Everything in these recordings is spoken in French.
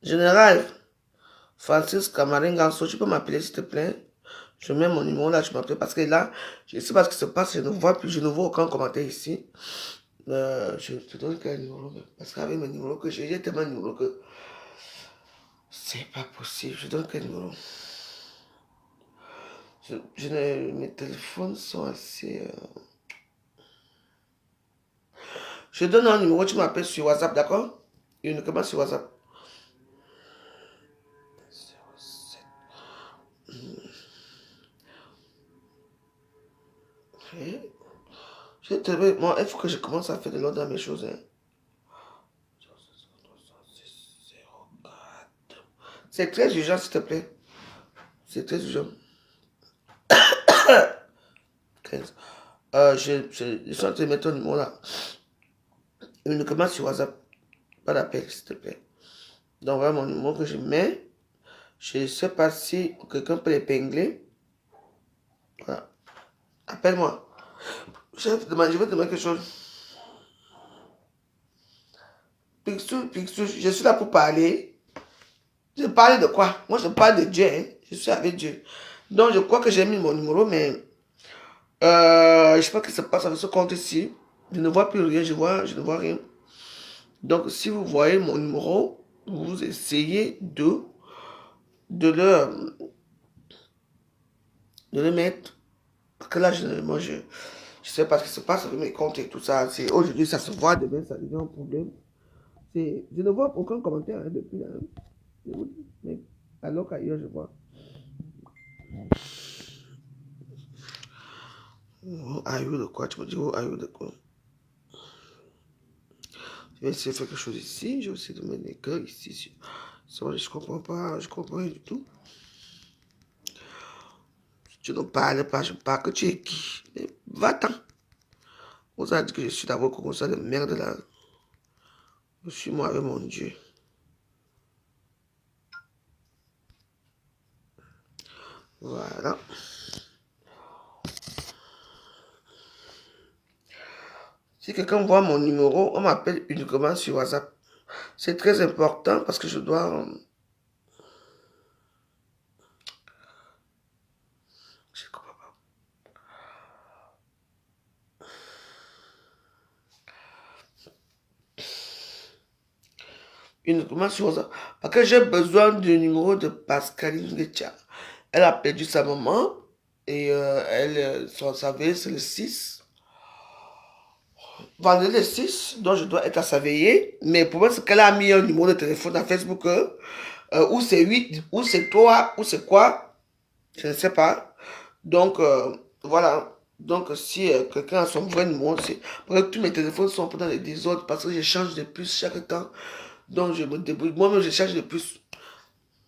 Général Francis Camarin Ganso, tu peux m'appeler s'il te plaît? Je mets mon numéro là, tu m'appelles parce que là, je ne sais pas ce qui se passe, je ne vois plus, je ne vois aucun commentaire ici. Je te donne quel numéro? Parce qu'avec mes numéros que j'ai tellement de numéros que c'est pas possible. Je donne quel numéro? Mes téléphones sont assez. Je donne un numéro, tu m'appelles sur WhatsApp, d'accord? Uniquement sur WhatsApp. 07. Ok. Moi, il faut que je commence à faire de l'ordre dans mes choses. Hein. C'est très urgent, s'il te plaît. C'est très urgent. 15. Je suis en train de mettre ton numéro là. Uniquement sur WhatsApp. Pas d'appel, s'il te plaît. Donc voilà mon numéro que je mets. Je ne sais pas si quelqu'un peut l'épingler. Voilà. Appelle-moi. Je vais te demander quelque chose. Pixou, Pixou, je suis là pour parler. Je parle de quoi? Moi, je parle de Dieu. Hein. Je suis avec Dieu. Donc, je crois que j'ai mis mon numéro, mais je ne sais pas ce qui se passe avec ce compte-ci. Je ne vois plus rien, je ne vois rien. Donc, si vous voyez mon numéro, vous essayez de le, de le mettre. Parce que là, moi, je ne sais pas ce qui se passe avec mes comptes et tout ça. Aujourd'hui, ça se voit, demain, ça devient un problème. Je ne vois aucun commentaire hein, depuis là. Mais alors qu'ailleurs, je vois. Oh, aïe, de quoi? Tu me dis, oh, aïe, de quoi? Je vais essayer de faire quelque chose ici. Je vais essayer de mettre des cœurs ici. Je ne comprends pas. Je comprends rien du tout. Tu ne parles pas, je parle que tu es qui? Mais va-t'en. On a dit que je suis d'abord comme ça de merde là. Je suis moi avec mon Dieu. Voilà. Si quelqu'un voit mon numéro, on m'appelle uniquement sur WhatsApp. C'est très important parce que je dois. Je comprends pas. Uniquement sur WhatsApp. Parce que j'ai besoin du numéro de Pascaline Getcha. Elle a perdu sa maman et sa veille, c'est le 6. Vendredi le 6, donc je dois être à sa veillée. Mais pour moi, c'est qu'elle a mis un numéro de téléphone à Facebook. Ou c'est 8, ou c'est 3, ou c'est quoi. Je ne sais pas. Donc, voilà. Donc, si quelqu'un a son vrai numéro, c'est. Parce que tous mes téléphones sont dans les désordres parce que je change de puce chaque temps. Donc, je me débrouille. Moi-même, je change de puce.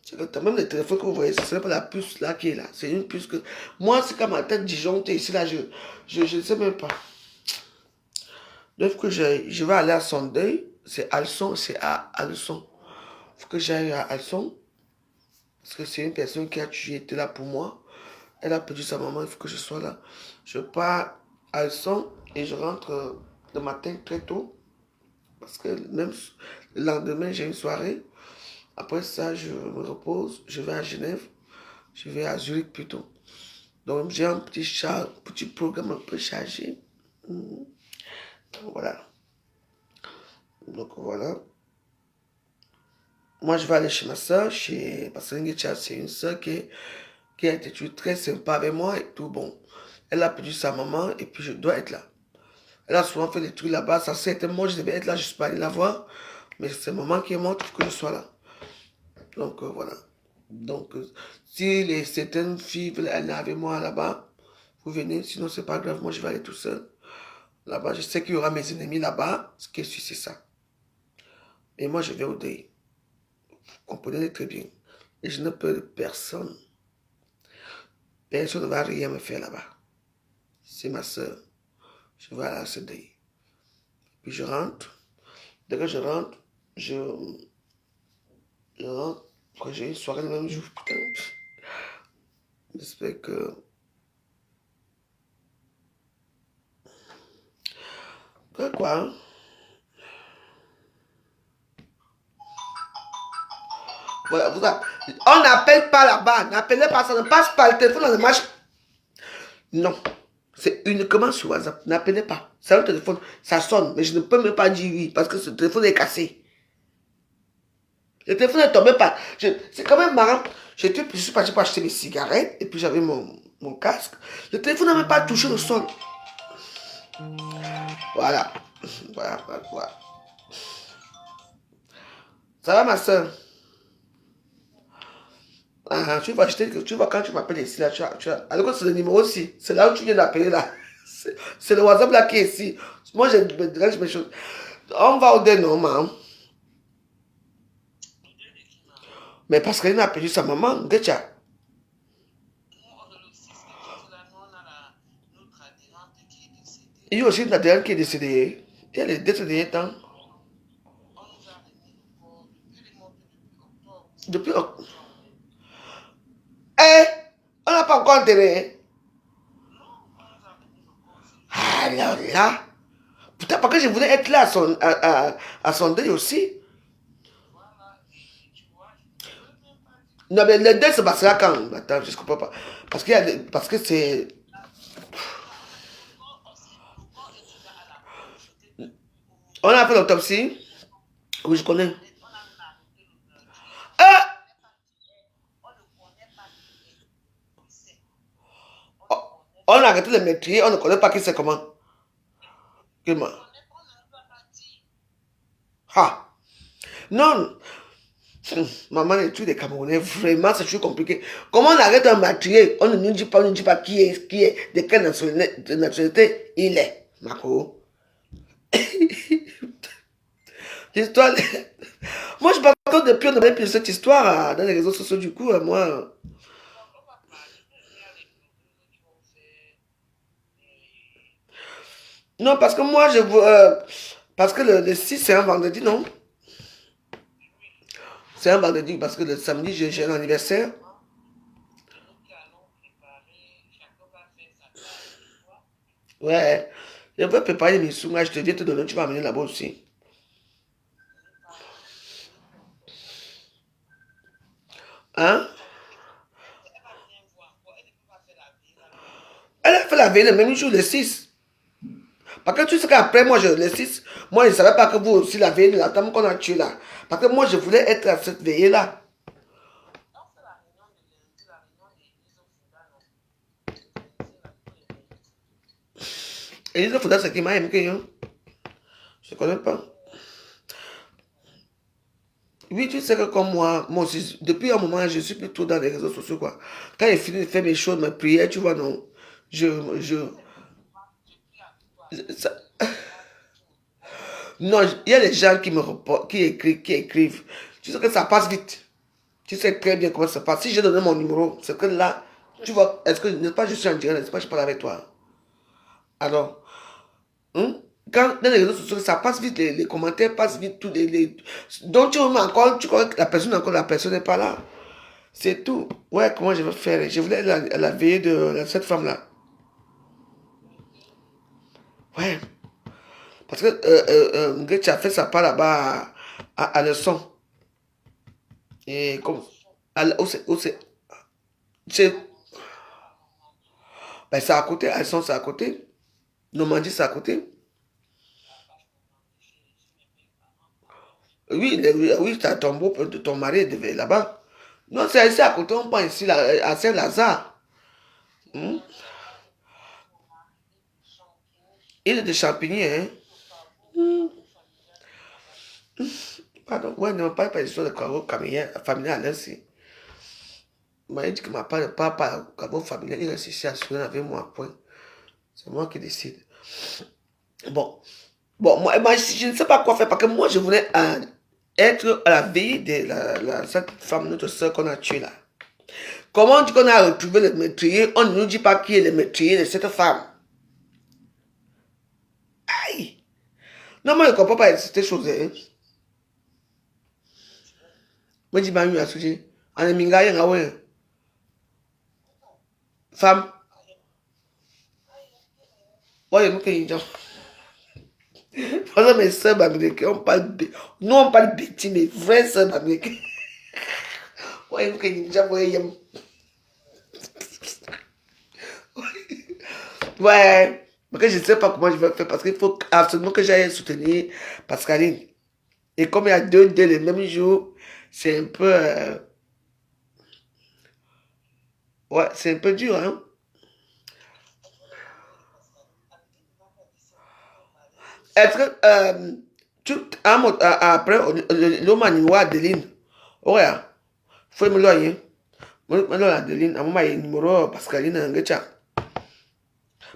Chaque temps. Même les téléphones que vous voyez, ce n'est pas la puce là qui est là. C'est une puce que. Moi, c'est comme ma tête disjonctée ici, là, je ne sais même pas. Donc, que je vais aller à son deuil. C'est Alson, c'est à Alson. Il faut que j'aille à Alson. Parce que c'est une personne qui a tué, était là pour moi. Elle a perdu sa maman, il faut que je sois là. Je pars à Alson et je rentre le matin très tôt. Parce que même le lendemain, j'ai une soirée. Après ça, je me repose. Je vais à Genève. Je vais à Zurich plutôt. Donc, j'ai un petit programme un peu chargé. Mhm. Voilà. Donc, voilà. Moi, je vais aller chez ma soeur, parce que c'est une soeur qui a été toujours très sympa avec moi et tout. Bon, elle a perdu sa maman et puis je dois être là. Elle a souvent fait des trucs là-bas. Ça certainement, je devais être là, je ne suis pas allé la voir. Mais c'est maman qui est morte, il faut que je sois là. Donc, voilà. Donc, si certaines filles veulent aller avec moi là-bas, vous venez. Sinon, c'est pas grave. Moi, je vais aller tout seul. Là-bas, je sais qu'il y aura mes ennemis là-bas. Ce qui est sûr, c'est ça. Et moi, je vais au deuil. Vous comprenez très bien. Et je ne peux de personne. Personne ne va rien me faire là-bas. C'est ma soeur. Je vais à ce deuil. Puis je rentre. Dès que je rentre. Après, j'ai une soirée le même jour. Putain. J'espère que Quoi, hein? Voilà, on n'appelle pas là-bas. N'appelez pas, ça ne passe pas. Le téléphone, ça ne marche. Non. C'est uniquement sur WhatsApp. N'appelez pas. C'est un téléphone. Ça sonne. Mais je ne peux même pas dire oui. Parce que ce téléphone est cassé. Le téléphone est tombé par. C'est quand même marrant. Je suis parti pour acheter mes cigarettes. Et puis j'avais mon casque. Le téléphone n'a même pas touché le sol. Voilà. Voilà. Ça va, ma soeur? Ah, tu vas acheter, tu vois, quand tu m'appelles ici, là, alors que c'est le numéro aussi. C'est là où tu viens d'appeler, là. C'est le WhatsApp, là, qui est ici. Moi, je me mes choses. On va au dénouement. Mais parce qu'elle n'a perdu sa maman, Getcha. Il y a aussi une adhérente qui est décédée. Elle est décédée temps. Depuis. Eh, on n'a pas encore enterré. Alors là. Putain, parce que je voulais être là à son deuil aussi. Non, mais le deuil se passera quand? Attends, je ne comprends pas. Parce que c'est. On a fait l'autopsie. Oui, je connais. Ah! On a arrêté le métier, on ne connaît pas qui c'est comment. Comment? Ah! Non! Maman est tous des Camerounais, vraiment, c'est toujours compliqué. Comment on arrête un meurtrier? On ne nous dit pas, qui est, de quelle nationalité il est. Marco. L'histoire. Moi, je parle depuis, on avait plus cette histoire dans les réseaux sociaux, du coup, moi. Non, parce que moi, je veux. Parce que le 6, c'est un vendredi, non? C'est un vendredi, parce que le samedi, j'ai un anniversaire. Ouais. Je vais préparer mes sous, je te dis, te donner, tu vas amener là-bas aussi. Hein? Elle a fait la veille le même jour, le 6. Parce que tu sais qu'après, moi, le 6, moi, je ne savais pas que vous aussi, la veille, la dame qu'on a tué là. Parce que moi, je voulais être à cette veillée-là. Et il faudrait ce qui m'a aimé, hein. Je ne connais pas. Oui, tu sais que comme moi aussi, depuis un moment, je suis plutôt dans les réseaux sociaux, quoi. Quand il finit de faire mes choses, mes prières, tu vois, non. Je, ça- non, il y a des gens qui me reportent, qui écrivent. Tu sais que ça passe vite. Tu sais très bien comment ça passe. Si je donne mon numéro, c'est que là, tu vois, est-ce que, n'est-ce pas, je suis en direct, n'est-ce pas, je parle avec toi. Alors, hein, quand dans les réseaux sociaux, ça passe vite, les commentaires passent vite, donc tu remets encore, tu crois que la personne n'est pas là. C'est tout. Ouais, comment je vais faire? Je voulais aller à la veillée de cette femme-là. Ouais, parce que Gretchen a fait sa part là-bas à Leçon. Et comme, c'est, ben, c'est à côté, à Leçon, c'est à côté. Normandie, c'est à côté. Oui, oui, ton mari devait là-bas. Non, c'est ici à côté, on prend ici à Saint-Lazare. Hmm? Il est de Champigny, hein? Pardon, ouais, ne pas l'histoire de carreau familial ainsi. Il m'a dit que ma part ne part pas au carreau familial, il reste ici à Sudan avec moi, point. C'est moi qui décide. Bon, moi, je ne sais pas quoi faire parce que moi, je voulais être à la veille de cette femme, notre soeur qu'on a tuée là. Comment on dit qu'on a retrouvé le meurtrier? On ne nous dit pas qui est le meurtrier de cette femme. Aïe! Non, moi, je ne comprends pas cette chose. Hein. Moi, je dis, bah, oui, à ce sujet. On est minga, il y a un femme. Ouais, il y a un Parce que mes soeurs américaines, nous on parle bêtis, mes vraies soeurs américaines. Ouais, vous que déjà voyez. Ouais, parce que je ne sais pas comment je vais faire parce qu'il faut absolument que j'aille soutenir Pascaline. Et comme il y a deux dès le même jour, c'est un peu. Ouais, c'est un peu dur, hein. Est-ce que après, l'homme a numéro Adeline. Ouais, faut me l'envoyer. Me l'envoyer Adeline. À moi, il y a un numéro Pascaline Angecha.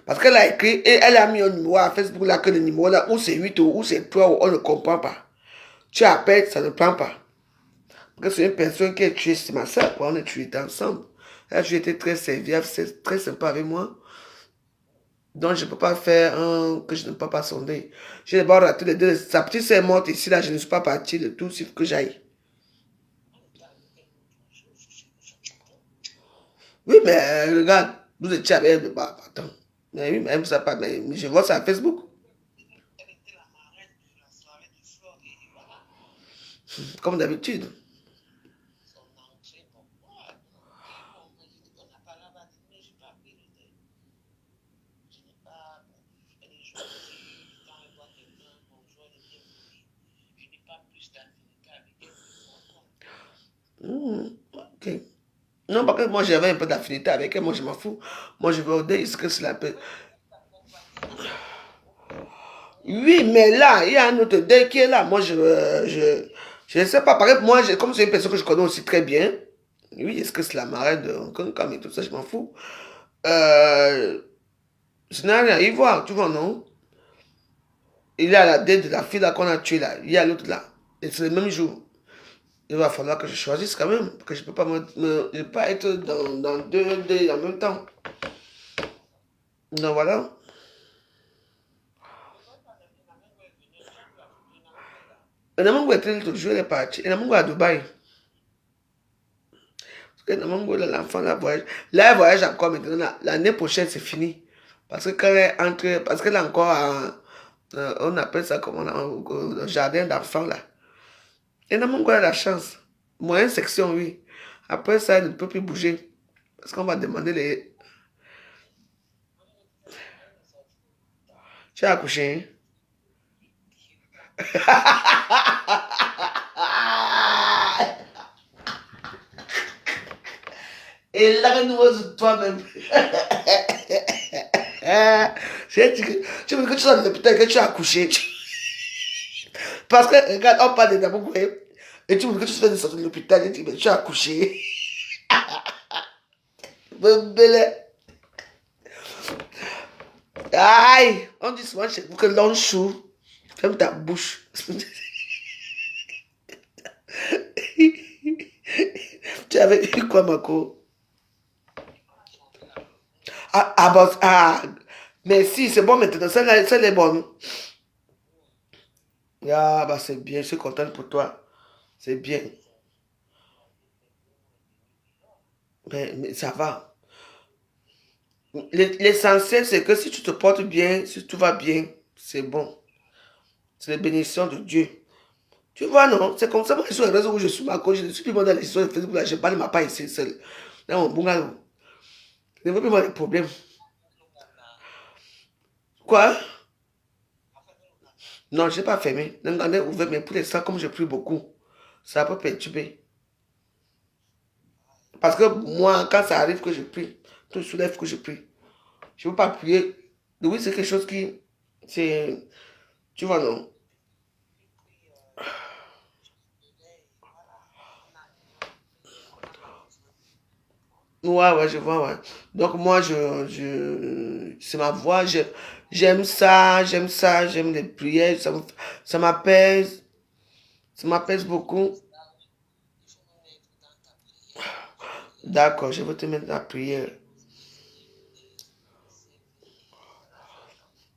Parce qu'elle a écrit et elle a mis un numéro à Facebook là que le numéro là, ou c'est 8 ou c'est 3 ou on ne comprend pas. Tu appelles, ça ne prend pas. Parce que c'est une personne qui est tuée, c'est ma soeur, on est tués ensemble. Elle a été très serviable, c'est très sympa avec moi. Donc je ne peux pas faire un que je ne peux pas sonder. J'ai d'abord raté les deux. Sa petite sœur est morte ici, là, je ne suis pas parti de tout, il faut que j'aille. Oui, mais regarde, vous étiez avec elle, bah, attends. Mais oui, mais elle ne sait pas, mais je vois ça à Facebook, comme d'habitude. Ok. Non, parce que moi j'avais un peu d'affinité avec elle, moi je m'en fous. Moi je veux au ce que cela peut. Oui, mais là, il y a un autre deuil qui est là. Moi je ne sais pas. Par exemple, moi, comme c'est une personne que je connais aussi très bien, oui, est-ce que c'est la marraine de Kankam et tout ça, je m'en fous. Euh, je n'ai rien à y voir, tu vois, non? Il y a la dette de la fille là qu'on a tuée là. Il y a l'autre là. Et c'est le même jour. Il va falloir que je choisisse quand même. Parce que je ne peux pas, je peux pas être dans deux deuils en même temps. Donc voilà. Et Namango était toujours les parties. Et Namango à Dubaï. Parce que Namango, l'enfant, là, voyage. Là, elle voyage encore maintenant. L'année prochaine, c'est fini. Parce que quand elle entre, parce qu'elle est encore on appelle ça comment, au jardin d'enfants, là. Et Namango a la chance. Moyenne section, oui. Après ça, elle ne peut plus bouger. Parce qu'on va demander les. Tu as accouché, hein? Et là, nous, toi-même. Tu veux que tu sois dans l'hôpital que tu as accouché. Parce que, regarde, on parle de Namango. Et tu veux que tu sois sorti de l'hôpital et tu as accouché. Belle. Aïe, on dit souvent chez vous que l'on chou. Ferme ta bouche. Tu avais eu quoi, Mako? Bah, mais si, c'est bon maintenant. Celle-là, celle est bonne. Ah, bah, c'est bien. Je suis contente pour toi. C'est bien. Mais ça va. L'essentiel, c'est que si tu te portes bien, si tout va bien, c'est bon. C'est les bénédictions de Dieu. Tu vois, non? C'est comme ça, moi, sur les réseaux où je suis, Mako, je ne suis plus moi dans les histoires de Facebook, là, je parle de ma part ici, seul. Dans mon bungalow. Je ne veux plus voir les problèmes. Quoi? Non, je n'ai pas fermé. L'engagement est ouvert, mais pour l'instant, comme je prie beaucoup, ça peut perturber. Parce que moi, quand ça arrive que je prie, tout soulève que je prie. Je ne veux pas prier. Oui, c'est quelque chose qui. C'est. Tu vois, non? Ouais, ouais, je vois, ouais. Donc, moi, c'est ma voix. J'aime ça, j'aime ça, j'aime les prières. Ça m'apaise. Ça m'apaise beaucoup. D'accord, je vais te mettre dans la prière.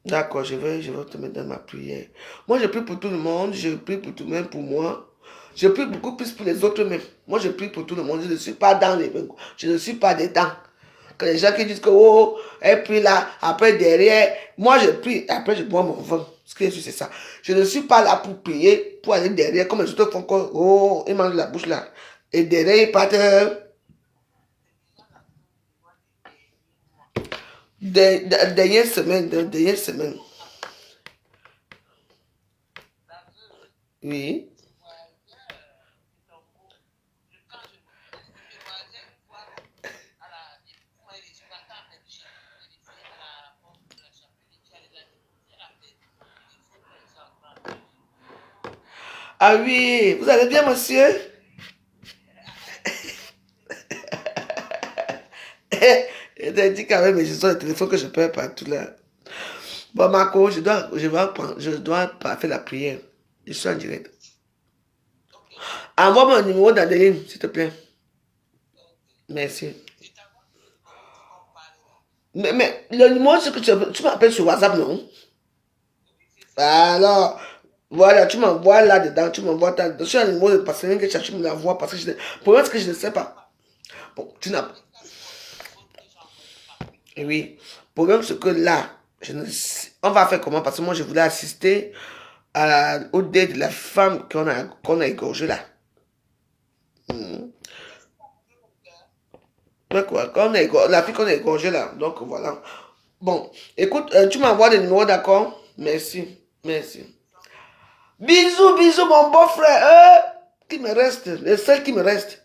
D'accord, je vais te mettre dans ma prière. Moi, je prie pour tout le monde, je prie pour tout le monde, pour moi. Je prie beaucoup plus pour les autres même. Moi, je prie pour tout le monde. Je ne suis pas dans les. Je ne suis pas dedans. Que les gens qui disent que, oh, elle prie là, après derrière. Moi, je prie, après je bois mon vin. Ce que je suis, c'est ça. Je ne suis pas là pour payer, pour aller derrière, comme les autres font que, oh, ils mangent la bouche là. Et derrière, ils partent dernière semaine, dernière semaine. Oui. Ah oui, vous allez bien, monsieur? Je t'ai dit quand même, mais je sors le téléphone que je perds partout là. Bon, Marco, je dois pas faire la prière. Je suis en direct. Envoie mon numéro d'Adeline, s'il te plaît. Merci. Mais le numéro, c'est que tu m'appelles sur WhatsApp, non? Alors, voilà, tu m'envoies là-dedans, tu m'envoies ta. Je suis un numéro de passer que tu me l'envoies parce que pour moi, c'est que je ne sais pas. Bon, tu n'as pas. Oui. Le problème, c'est que là, on va faire comment? Parce que moi, je voulais assister au dé de la femme qu'on a égorgée là. Mhm. Ouais, quoi, la fille qu'on a égorgée là. Donc, voilà. Bon, écoute, tu m'envoies des numéros, d'accord? Merci. Merci. Bisous, bisous, mon beau-frère. Qui me reste, le seul qui me reste.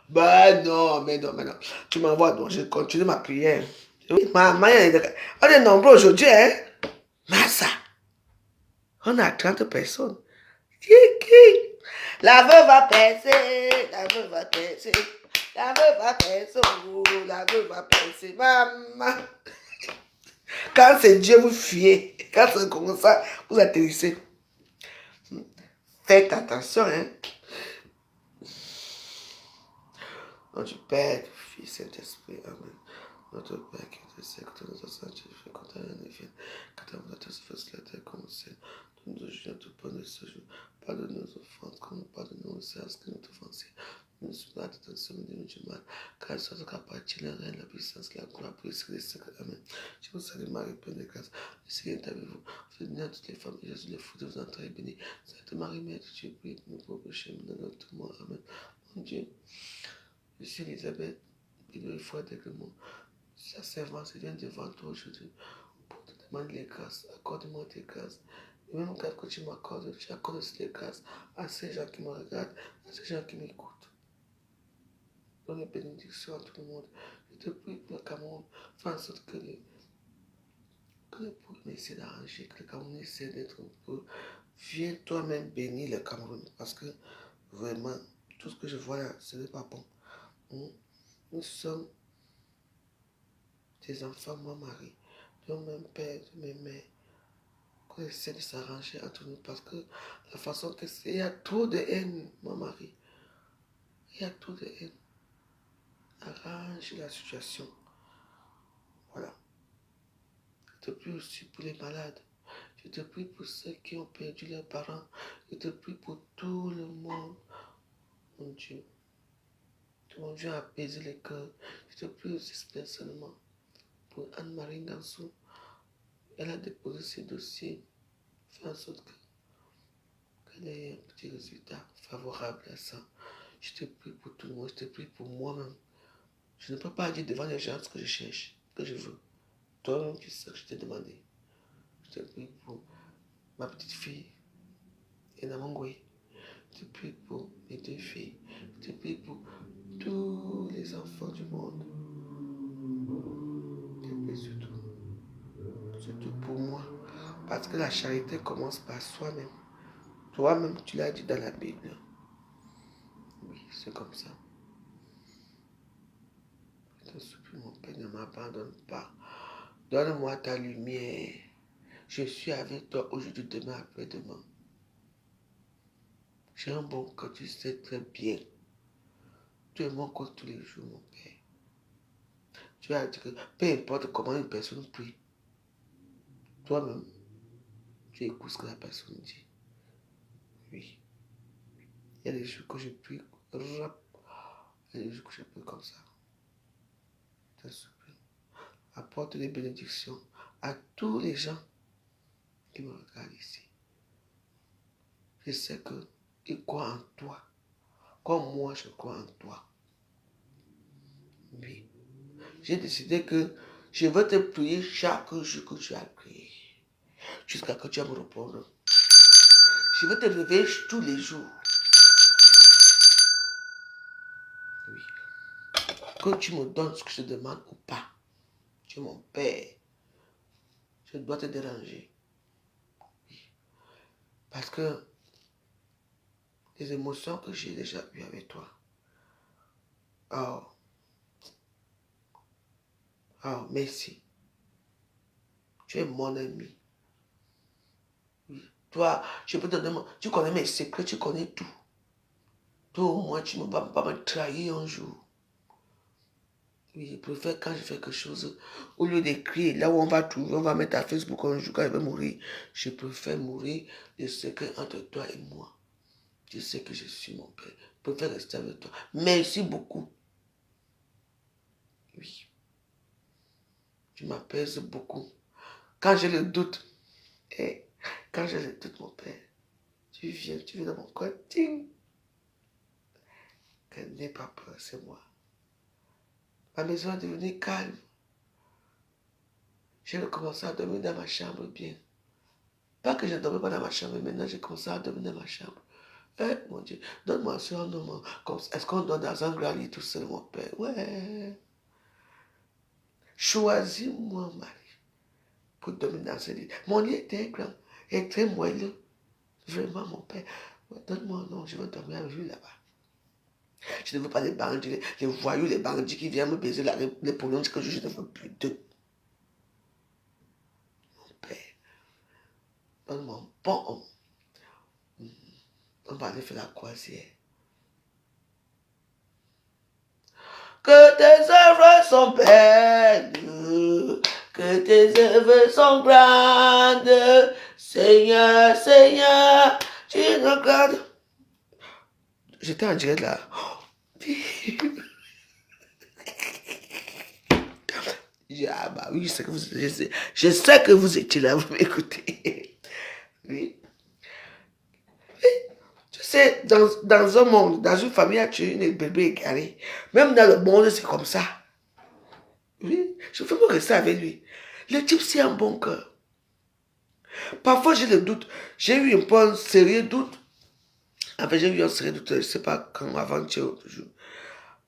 Bah non, mais non, mais non. Tu m'envoies, donc je continue ma prière. Oui, on est nombreux aujourd'hui, hein? Massa, on a 30 personnes. Qui? La veuve va percer, la veuve va percer, la veuve va percer, oh, la veuve va percer, maman. Quand c'est Dieu, vous fuyez. Quand c'est comme ça, vous atterrissez. Faites attention, hein? Notre Père, du Fils, Saint-Esprit, Amen. Notre Père qui est au ciel, que notre sanctifié, quand ta reine vienne, que ta volonté se fasse la terre comme au ciel. Donne-nous aujourd'hui notre pain de ce jour. Pardonne nos offenses, comme nous pardonnons aussi à ce que nous t'offensons. Ne nous sois pas de tension, mais dis-nous du mal. Car soit qu'appartient la reine, la puissance, la gloire, pour les siècles. Amen. Je vous salue, Marie, pleine de grâce. Le Seigneur est avec vous. Vous êtes bénie entre toutes les femmes, et Jésus, le fruit de vos entrailles, est béni. Sainte Marie, Mère de Dieu, prie pour nous pauvres pécheurs, maintenant et à notre mort. Amen. Mon Dieu, je suis Elisabeth, et de foi avec le monde. Sa servante se vient devant toi aujourd'hui pour te demander les grâces. Accorde-moi tes grâces. Et même quand que tu m'accordes, tu accordes aussi les grâces à ces gens qui me regardent, à ces gens qui m'écoutent. Donne les bénédictions à tout le monde. Je te prie pour le Cameroun. Fais en sorte que le peuple essaie d'arranger, que le Cameroun essaie d'être un peu. Viens toi-même bénir le Cameroun. Parce que vraiment, tout ce que je vois là, ce n'est pas bon. Nous sommes des enfants, moi, Marie, de même père, de même mère, qu'on essaie de s'arranger entre nous parce que la façon que c'est, il y a trop de haine, moi, Marie. Il y a trop de haine. Arrange la situation. Voilà. Je te prie aussi pour les malades. Je te prie pour ceux qui ont perdu leurs parents. Je te prie pour tout le monde, mon Dieu. Mon Dieu a apaisé les cœurs. Je te prie aussi spécialement pour Anne-Marie Gansou. Elle a déposé ses dossiers. Fais en sorte qu'elle ait un petit résultat favorable à ça. Je te prie pour tout le monde. Je te prie pour moi-même. Je ne peux pas dire devant les gens ce que je cherche, ce que je veux. Toi-même, tu sais que je t'ai demandé. Je te prie pour ma petite fille, Enamongwe. Je te prie pour mes deux filles. Je te prie pour tous les enfants du monde. Je te prie surtout pour moi. Parce que la charité commence par soi-même. Toi-même, tu l'as dit dans la Bible. Oui, c'est comme ça. Je te supplie, mon Père, ne m'abandonne pas. Donne-moi ta lumière. Je suis avec toi aujourd'hui, demain, après-demain. J'ai un bon cœur, tu sais très bien. Tu es mon cœur tous les jours, mon Père. Tu as dit que peu importe comment une personne prie, toi-même, tu écoutes ce que la personne dit. Oui. Il y a des jours que je prie, rap. Je couche un peu comme ça. Apporte des bénédictions à tous les gens qui me regardent ici. Je sais qu'ils croient en toi. Comme moi, je crois en toi. Oui. J'ai décidé que je veux te prier chaque jour que tu as prié. Jusqu'à ce que tu vas me répondre. Je veux te réveiller tous les jours. Oui. Que tu me donnes ce que je te demande ou pas. Tu es mon père. Je dois te déranger. Oui. Parce que les émotions que j'ai déjà eues avec toi. Oh. Oh, merci. Tu es mon ami. Oui. Toi, je peux te donner, tu connais mes secrets, tu connais tout. Toi, moi, tu ne vas pas me trahir un jour. Oui, je préfère quand je fais quelque chose, au lieu d'écrire, là où on va trouver, on va mettre à Facebook un jour quand je vais mourir, je préfère mourir de secret entre toi et moi. Je sais que je suis mon père. Je préfère rester avec toi. Merci beaucoup. Oui, tu m'apaises beaucoup. Quand j'ai le doute, quand j'ai le doute, mon père, tu viens dans mon coin, ting. N'aie pas peur, c'est moi. Ma maison est devenue calme. J'ai recommencé à dormir dans ma chambre bien. Pas que je ne dormais pas dans ma chambre, maintenant j'ai commencé à dormir dans ma chambre. Mon Dieu, donne-moi ça un nom. Est-ce qu'on dort dans un grand lit tout seul, mon père? Ouais. Choisis-moi un mari pour dormir dans ce lit. Mon lit est très grand et très moelleux. Vraiment, mon père. Ouais, donne-moi un nom, je veux dormir avec lui là-bas. Je ne veux pas les bandits, les voyous, les bandits qui viennent me baiser les poumons, que je ne veux plus d'eux. Mon père, donne-moi un bon homme. On va aller faire la croisière. Que tes œuvres sont belles, que tes œuvres sont grandes, Seigneur, Seigneur, tu nous regardes. J'étais en direct là. Ah bah oui, je sais que vous étiez là, vous m'écoutez. Oui. Tu sais, dans un monde, dans une famille, tu es une bébé égaré. Même dans le monde, c'est comme ça. Oui, je ne veux pas rester avec lui. Le type, c'est un bon cœur. Parfois, j'ai le doute. J'ai eu un sérieux doute. Enfin, j'ai eu un sérieux doute, je ne sais pas quand, avant-hier ou toujours.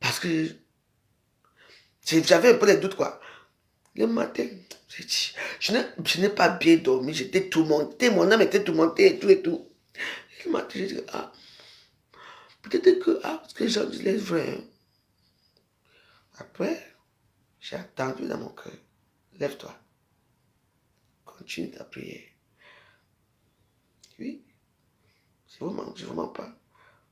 Parce que j'avais un peu les doutes, quoi. Le matin, j'ai dit, je n'ai pas bien dormi, j'étais tourmentée, mon âme était tourmentée et tout et tout. Le matin, j'ai dit, peut-être que, parce que les gens disent les vrais. Après, j'ai attendu dans mon cœur. Lève-toi. Continue ta prière. Oui. Je vous mens pas.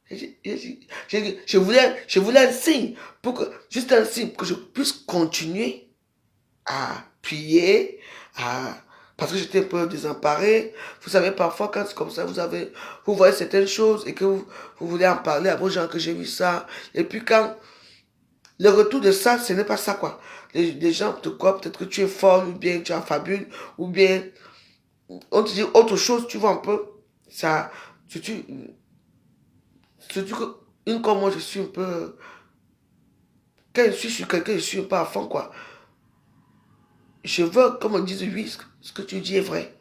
Je voulais un signe, juste un signe, pour que je puisse continuer à prier, parce que j'étais un peu désemparé. Vous savez, parfois, quand c'est comme ça, vous voyez certaines choses et que vous voulez en parler à vos gens que j'ai vu ça. Et puis quand le retour de ça, ce n'est pas ça, quoi. Les gens te croient, peut-être que tu es fort, ou bien tu as fabule, ou bien on te dit autre chose, tu vois un peu. Ça, surtout qu'une comme moi, je suis un peu. Quand je suis sur quelqu'un, je suis un peu à fond, quoi. Je veux, comme on dit, oui, ce que tu dis est vrai.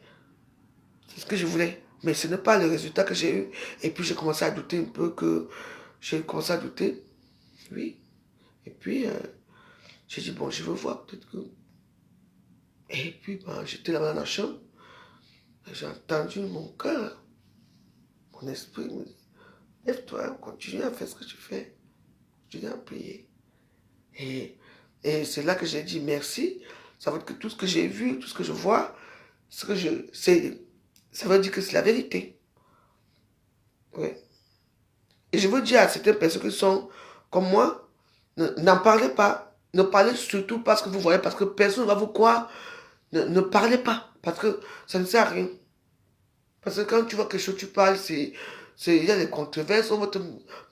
C'est ce que je voulais. Mais ce n'est pas le résultat que j'ai eu. Et puis j'ai commencé à douter un peu que. J'ai commencé à douter. Oui. Et puis, j'ai dit, bon, je veux voir, peut-être que. Et puis, ben, j'étais là-bas dans la chambre. J'ai entendu mon cœur, mon esprit me dit, lève-toi, continue à faire ce que tu fais. Continue à prier. Et c'est là que j'ai dit merci. Ça veut dire que tout ce que j'ai vu, tout ce que je vois, ça veut dire que c'est la vérité. Oui. Et je veux dire à certaines personnes qui sont comme moi, n'en parlez pas. Ne parlez surtout pas ce que vous voyez, parce que personne ne va vous croire. Ne parlez pas, parce que ça ne sert à rien. Parce que quand tu vois quelque chose, tu parles, il y a des controverses, on va te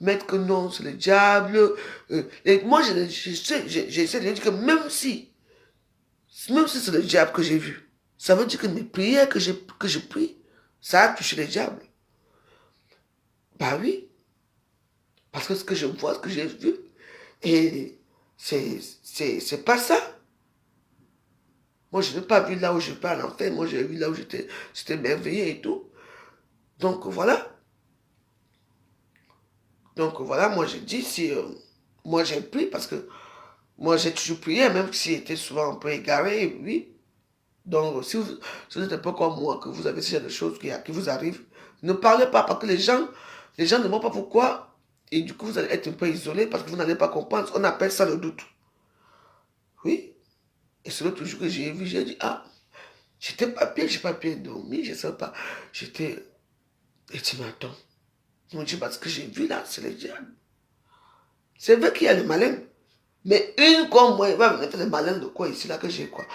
mettre que non, c'est le diable. Et moi, j'essaie de dire que même si c'est le diable que j'ai vu, ça veut dire que mes prières que je prie, ça a touché le diable. Bah oui, parce que ce que je vois, ce que j'ai vu, et c'est pas ça. Moi, je n'ai pas vu là où je peux à l'enfer. Moi, j'ai vu là où j'étais merveilleux et tout. Donc, voilà. Donc, voilà, moi, j'ai dit, si... moi, j'ai prié parce que moi, j'ai toujours prié, même si j'étais souvent un peu égaré, oui. Donc, si vous êtes un peu comme moi, que vous avez ce genre de choses qui vous arrivent, ne parlez pas parce que les gens ne voient pas pourquoi. Et du coup, vous allez être un peu isolé parce que vous n'allez pas comprendre. On appelle ça le doute. Oui. Et c'est l'autre jour que j'ai vu, j'ai dit, ah, j'étais pas bien, j'ai pas bien dormi, je sais pas. J'étais... Et tu m'attends. Je me dis, parce que j'ai vu là, c'est le diable. C'est vrai qu'il y a le malin. Mais une comme moi, il va venir faire le malin de quoi ici, là, que j'ai quoi.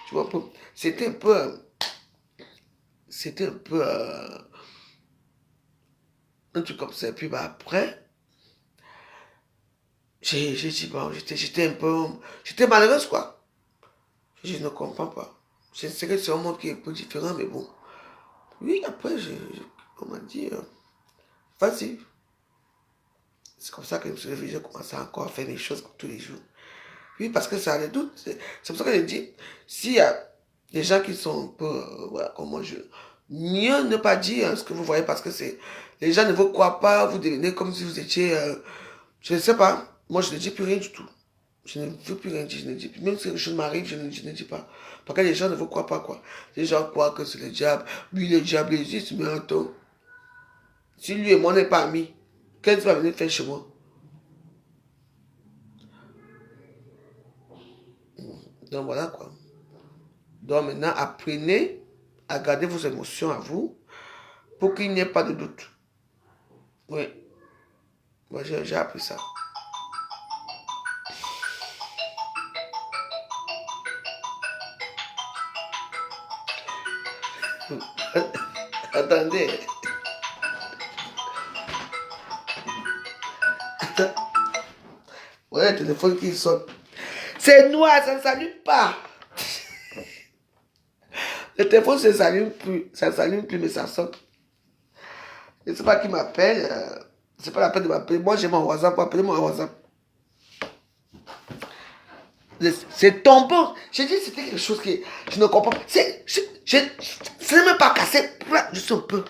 Tu vois, c'était un peu... C'était un peu... un truc comme ça. Et puis bah, après, j'ai dit, bon, j'étais un peu... J'étais malheureuse, quoi. Je ne comprends pas. Je sais que c'est un monde qui est un peu différent, mais bon. Oui, après, on m'a dit, vas-y. C'est comme ça que je me suis réveillé, j'ai commencé encore à faire des choses tous les jours. Oui, parce que ça a des doutes. C'est pour ça que je dis, s'il y a des gens qui sont un peu, voilà, comme moi, mieux ne pas dire ce que vous voyez parce que les gens ne vous croient pas, vous devenez comme si vous étiez, je ne sais pas, moi je ne dis plus rien du tout. Je ne veux plus rien dire, je ne dis plus. Même si quelque chose m'arrive, je ne dis pas. Parce que les gens ne vous croient pas, quoi. Les gens croient que c'est le diable. Lui, le diable existe, mais attends. Si lui et moi n'est pas amis, qu'est-ce qu'il va venir faire chez moi? Donc voilà, quoi. Donc maintenant, apprenez à garder vos émotions à vous pour qu'il n'y ait pas de doute. Oui, moi j'ai appris ça. Attendez. Attends. Ouais, le téléphone qui sonne. C'est noir, ça ne s'allume pas. Le téléphone ne s'allume plus. Ça ne s'allume plus, mais ça sonne. Je ne sais pas qui m'appelle. C'est pas la peine de m'appeler. Moi, j'ai mon WhatsApp. Appelez-moi WhatsApp. C'est tombant. J'ai dit c'était quelque chose que je ne comprends pas. Ce n'est même pas cassé. Juste un peu.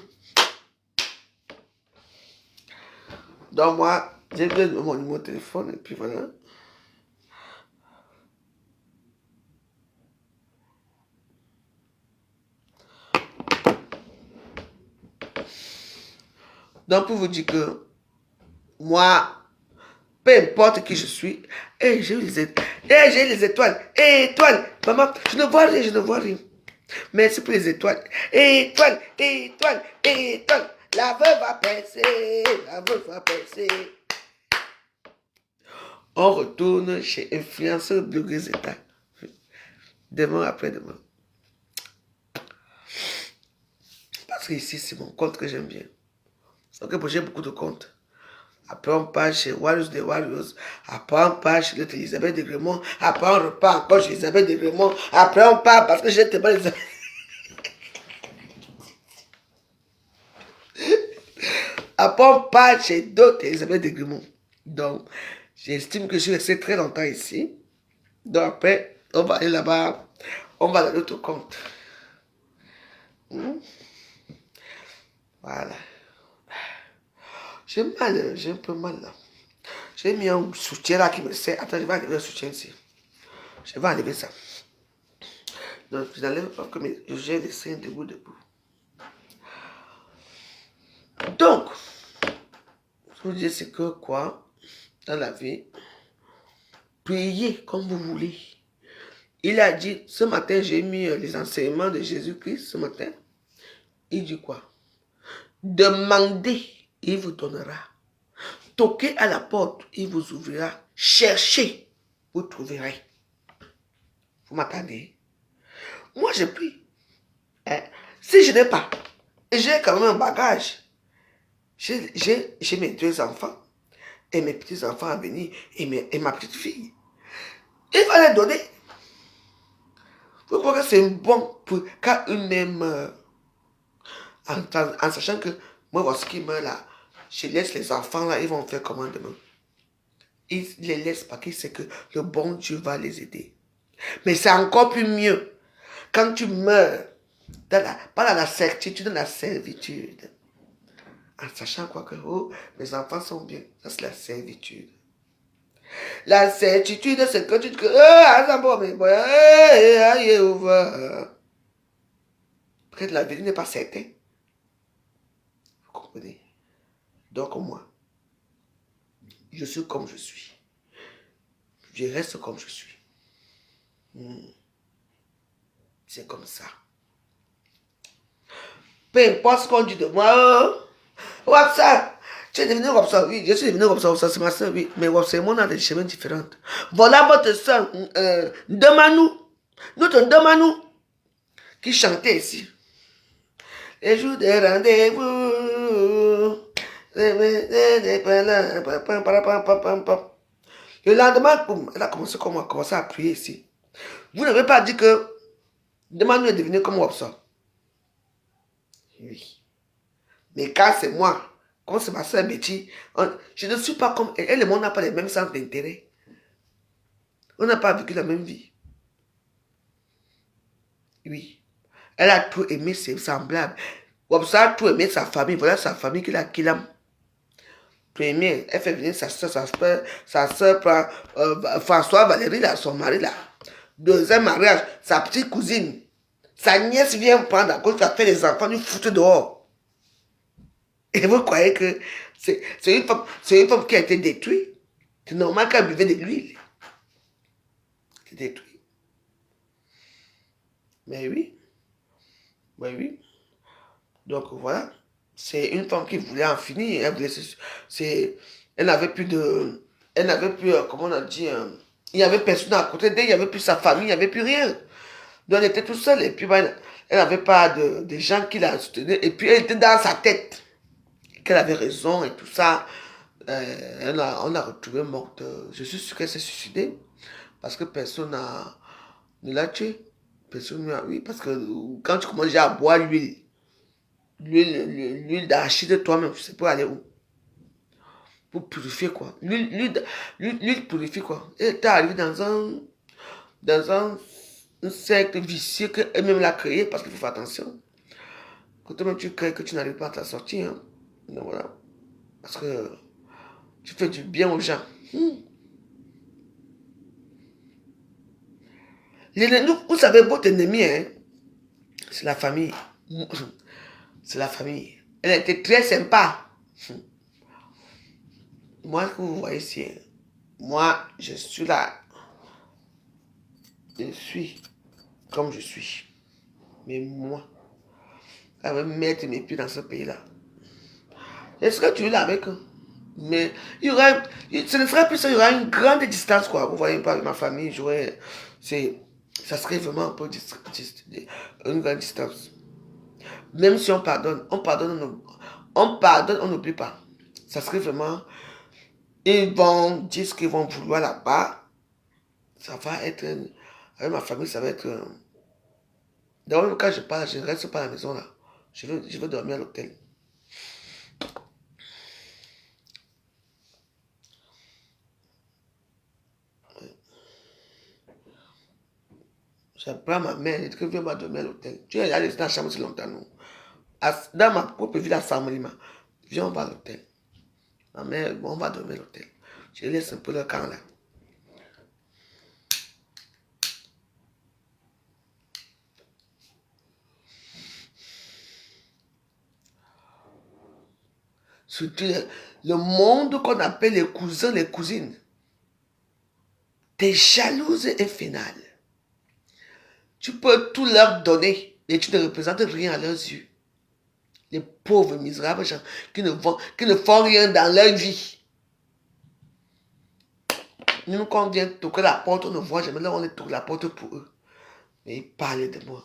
Donc moi, j'ai donné mon numéro de téléphone et puis voilà. Donc pour vous dire que moi, peu importe qui je suis, et j'ai eu les étoiles. Et j'ai eu les étoiles. Étoiles. Maman, je ne vois rien, je ne vois rien. Merci pour les étoiles. Étoiles, étoiles, étoiles. La veuve va percer, la veuve va percer. On retourne chez influenceur de Grisetta. Demain après-demain. Parce que ici, c'est mon compte que j'aime bien. Donc, j'ai beaucoup de comptes. Après, on part chez Warriors des Warriors. Après, on part chez Elisabeth de Gremont. Après, on repart encore chez Elisabeth de Gremont. Après, on part parce que j'ai tellement les... Après, on part chez d'autres Elisabeth de Gremont. Donc, j'estime que je suis resté très longtemps ici. Donc, après, on va aller là-bas. On va dans l'autre compte. Voilà. J'ai mal, j'ai un peu mal là. J'ai mis un soutien là qui me sert. Attends, je vais enlever le soutien ici. Je vais enlever ça. Donc, je n'enlève pas que j'ai les seins debout. Donc, ce que je veux dire, c'est que quoi, dans la vie, priez comme vous voulez. Il a dit, ce matin, j'ai mis les enseignements de Jésus-Christ, ce matin. Il dit quoi? Demandez, il vous donnera. Toquez à la porte, il vous ouvrira. Cherchez, vous trouverez. Vous m'attendez? Moi, je prie. Si je n'ai pas, j'ai quand même un bagage. J'ai mes 2 enfants et mes petits-enfants à venir et ma petite fille. Il va les donner. Vous croyez que c'est bon pour quand eux-mêmes, en sachant que moi, lorsqu'ils meurent là, je laisse les enfants là, ils vont faire comment demain? Ils les laissent parce qu'ils savent que le bon Dieu va les aider. Mais c'est encore plus mieux quand tu meurs, pas dans la certitude, dans la servitude. En sachant quoi que oh, mes enfants sont bien. Ça, c'est la servitude. La certitude, c'est que tu te dis, peut-être la vie n'est pas certaine. Vous comprenez? Donc, moi, je suis comme je suis. Je reste comme je suis. C'est comme ça. Peu importe ce qu'on dit de moi, ça. Tu es devenu comme ça, oui, je suis devenu comme ça, c'est ma soeur, oui. Mais c'est mon a des chemins différents. Voilà votre soeur, Ndamanou, notre Ndamanou, qui chantait ici. Les jours des rendez-vous. Le lendemain, boum, elle a commencé à prier ici. Vous n'avez pas dit que Ndamanou est devenu comme ça. Oui. Mais quand c'est moi, comme c'est ma soeur Betty, je ne suis pas comme elle. Elle et moi, on n'a pas les mêmes sens d'intérêt. On n'a pas vécu la même vie. Oui. Elle a tout aimé ses semblables. Comme ça, a tout aimé sa famille. Voilà sa famille qu'il a. Première, elle fait venir sa soeur prend François Valérie, là, son mari, là. Deuxième mariage, sa petite cousine. Sa nièce vient prendre à cause qu'elle fait les enfants du foot dehors. Et vous croyez que c'est une femme qui a été détruite? C'est normal qu'elle buvait de l'huile. C'est détruit. Mais oui. Mais oui. Donc voilà. C'est une femme qui voulait en finir. Elle n'avait plus de... Elle n'avait plus, comment on a dit, il n'y avait personne à côté d'elle, il n'y avait plus sa famille, il n'y avait plus rien. Donc elle était toute seule. Et puis elle n'avait pas de gens qui la soutenaient. Et puis elle était dans sa tête. Qu'elle avait raison et tout ça. On l'a retrouvée morte. Je suis sûr qu'elle s'est suicidée. Parce que personne ne l'a tuée. Personne n'a... Oui, parce que quand tu commences déjà à boire l'huile d'arachide toi-même, tu sais pas aller où. Pour purifier quoi. L'huile purifie quoi. Elle est arrivée dans un cercle vicieux qu'elle-même l'a créé parce qu'il faut faire attention. Quand toi-même tu crées que tu n'arrives pas à t'en sortir. Hein. Donc voilà. Parce que tu fais du bien aux gens. Vous savez, votre ennemi, hein, c'est la famille. C'est la famille. Elle était très sympa. Moi, que vous voyez ici, moi, je suis là. Je suis comme je suis. Mais moi, je vais mettre mes pieds dans ce pays-là. Est-ce que tu es là avec eux? Mais il y aura, ce ne serait plus ça, il y aura une grande distance, quoi. Vous voyez pas avec ma famille, ça serait vraiment un peu une grande distance. Même si on pardonne, on n'oublie pas. Ça serait vraiment, ils vont dire ce qu'ils vont vouloir là-bas. Ça va être, avec ma famille, ça va être, d'abord, quand je parle, je ne reste pas à la maison là. Je veux dormir à l'hôtel. Je prends ma mère, je dis que viens dormir à l'hôtel. Tu es allé dans la chambre si longtemps, non? Dans ma propre ville à Saint-Molima. Viens, on va à l'hôtel. Ma mère, bon, on va dormir à l'hôtel. Je laisse un peu le camp là. Surtout le monde qu'on appelle les cousins, les cousines. T'es jalouse infernale. Tu peux tout leur donner et tu ne représentes rien à leurs yeux. Les pauvres, misérables gens qui ne font rien dans leur vie. Nous, quand on vient toquer la porte, on ne voit jamais. Là, on est toqué la porte pour eux. Mais ils parlent de moi.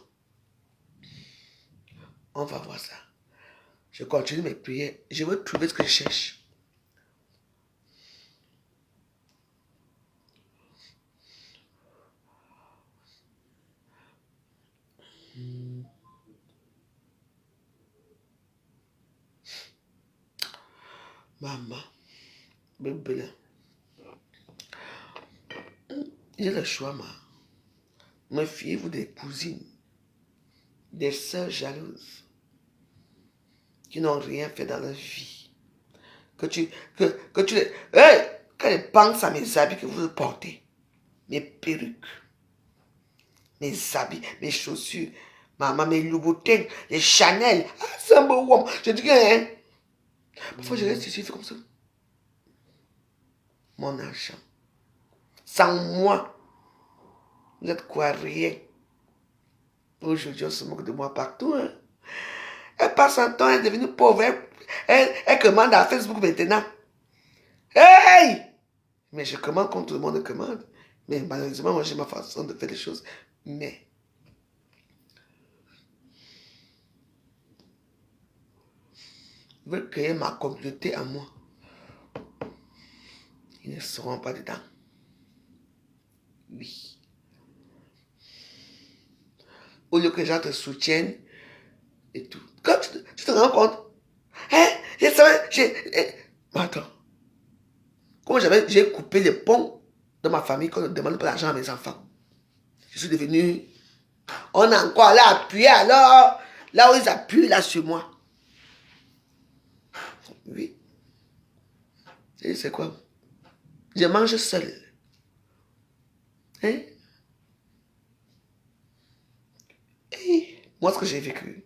On va voir ça. Je continue mes prières. Je veux trouver ce que je cherche. Maman, bébé, j'ai le choix, ma. Méfiez-vous des cousines, des sœurs jalouses, qui n'ont rien fait dans leur vie. Que tu les... Hey! Quand elles pensent à mes habits que vous portez, mes perruques, mes habits, mes chaussures, maman, mes Louboutins, les Chanel. Ah, c'est un beau homme. Je dis que, hein? Parfois, je reste ici, c'est comme ça. Mon argent. Sans moi, vous n'êtes quoi, rien. Aujourd'hui, on se moque de moi partout, hein? Elle passe son temps, elle est devenue pauvre. Elle commande à Facebook maintenant. Hey! Mais je commande comme tout le monde commande. Mais malheureusement, moi, j'ai ma façon de faire les choses. Mais, je veux créer ma communauté à moi. Ils ne seront pas dedans. Oui. Au lieu que les gens te soutiennent et tout. Quand tu te rends compte, hein? Attends. Comment j'ai coupé les ponts de ma famille quand on ne demande pas l'argent à mes enfants. Je suis devenu... On a encore là appuyé alors. Là où ils appuient là sur moi. Oui. Et c'est quoi? Je mange seul. Hein? Et moi, ce que j'ai vécu.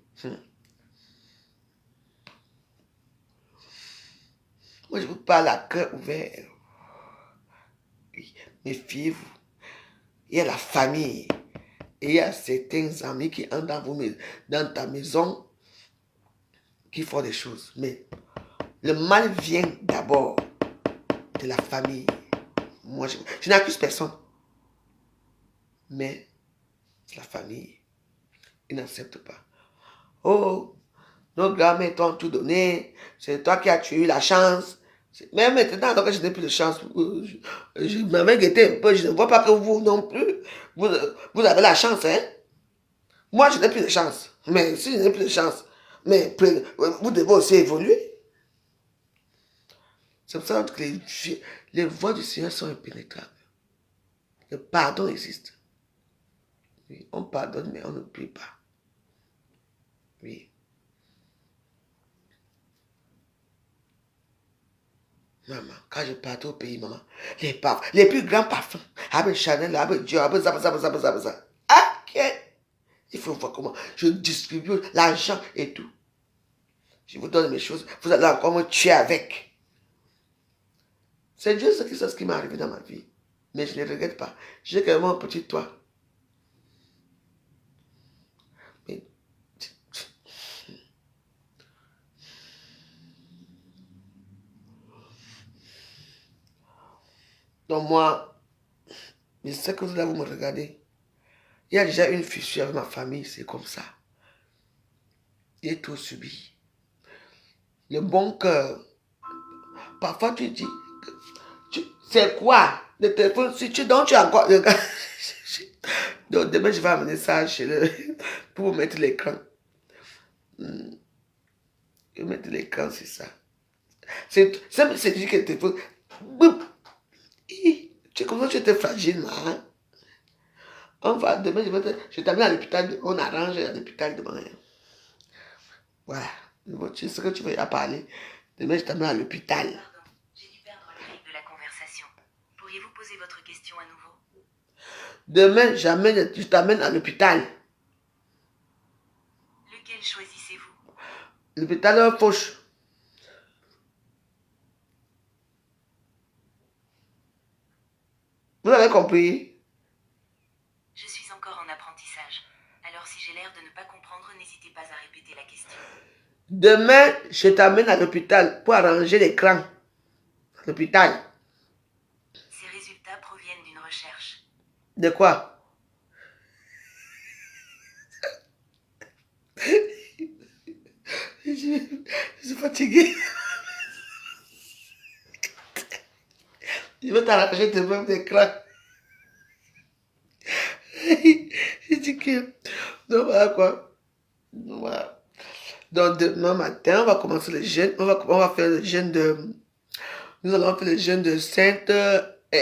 Moi, je vous parle à cœur ouvert. Oui. Méfiez-vous. Il y a la famille. Et il y a certains amis qui entrent dans ta maison qui font des choses. Mais le mal vient d'abord de la famille. Moi, je n'accuse personne. Mais la famille, ils n'acceptent pas. Oh, nos grands-mères t'ont tout donné. C'est toi qui as eu la chance. Même maintenant, donc je n'ai plus de chance. Je m'avais guetté un peu. Je ne vois pas que vous non plus. Vous avez la chance, hein? Moi, je n'ai plus de chance. Mais si je n'ai plus de chance, mais vous devez aussi évoluer. C'est pour ça que les voies du Seigneur sont impénétrables. Le pardon existe. Oui, on pardonne, mais on ne prie pas. Oui. Maman, quand je partais au pays, maman, les plus grands parfums, avec Chanel, avec Dieu, avec ça. Ok. Il faut voir comment je distribue l'argent et tout. Je vous donne mes choses, vous allez encore me tuer avec. C'est Dieu ce qui m'est arrivé dans ma vie. Mais je ne regrette pas. J'ai quand même un petit toit. Mais... Donc moi, je sais que vous allez me regarder. Il y a déjà une fissure avec ma famille, c'est comme ça. J'ai tout subi. Le bon cœur. Parfois tu dis, c'est quoi le téléphone? Si tu donnes, tu as encore... Donc demain, je vais amener ça chez le... pour mettre l'écran. Je vais mettre l'écran, c'est ça. C'est dit que le téléphone... Tu es comme ça, tu étais fragile, hein? On va, demain, je t'amène à l'hôpital, on arrange à l'hôpital demain. Voilà. Tu sais ce que tu veux y parler. Demain, je t'amène à l'hôpital. Pardon, j'ai dû perdre le fil de la conversation. Pourriez-vous poser votre question à nouveau? Demain, je t'amène à l'hôpital. Lequel choisissez-vous? L'hôpital Fauche. Vous avez compris? Je suis encore en apprentissage. Alors si j'ai l'air de ne pas comprendre, n'hésitez pas à répéter la question. Demain, je t'amène à l'hôpital pour arranger l'écran. À l'hôpital. Ces résultats proviennent d'une recherche. De quoi? Je suis fatiguée. Je vais t'arracher tes mêmes d'écran. Je dis que... Donc voilà quoi. Voilà. Donc demain matin, on va commencer le jeûne. On va faire le jeûne de... Nous allons faire le jeûne de Sainte...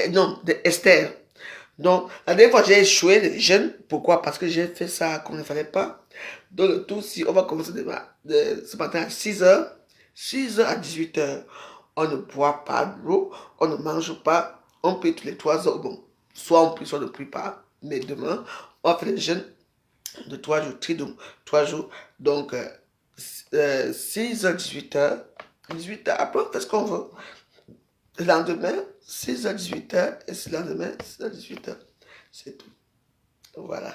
non, de Esther. Donc, la dernière fois, j'ai échoué le jeûne. Pourquoi? Parce que j'ai fait ça comme il ne fallait pas. Donc, le tout, si on va commencer ce matin à 6h, 6h à 18h, on ne boit pas d'eau, on ne mange pas, on prie tous les 3 heures. Bon, soit on prie, soit on ne prie pas. Mais demain, on va faire le jeûne de 3 jours, donc 3 jours. Donc, 6h, 18h, 18h, après, on fait ce qu'on veut. Le lendemain, 6h, 18h, et le lendemain, 6h, 18h. C'est tout. Voilà.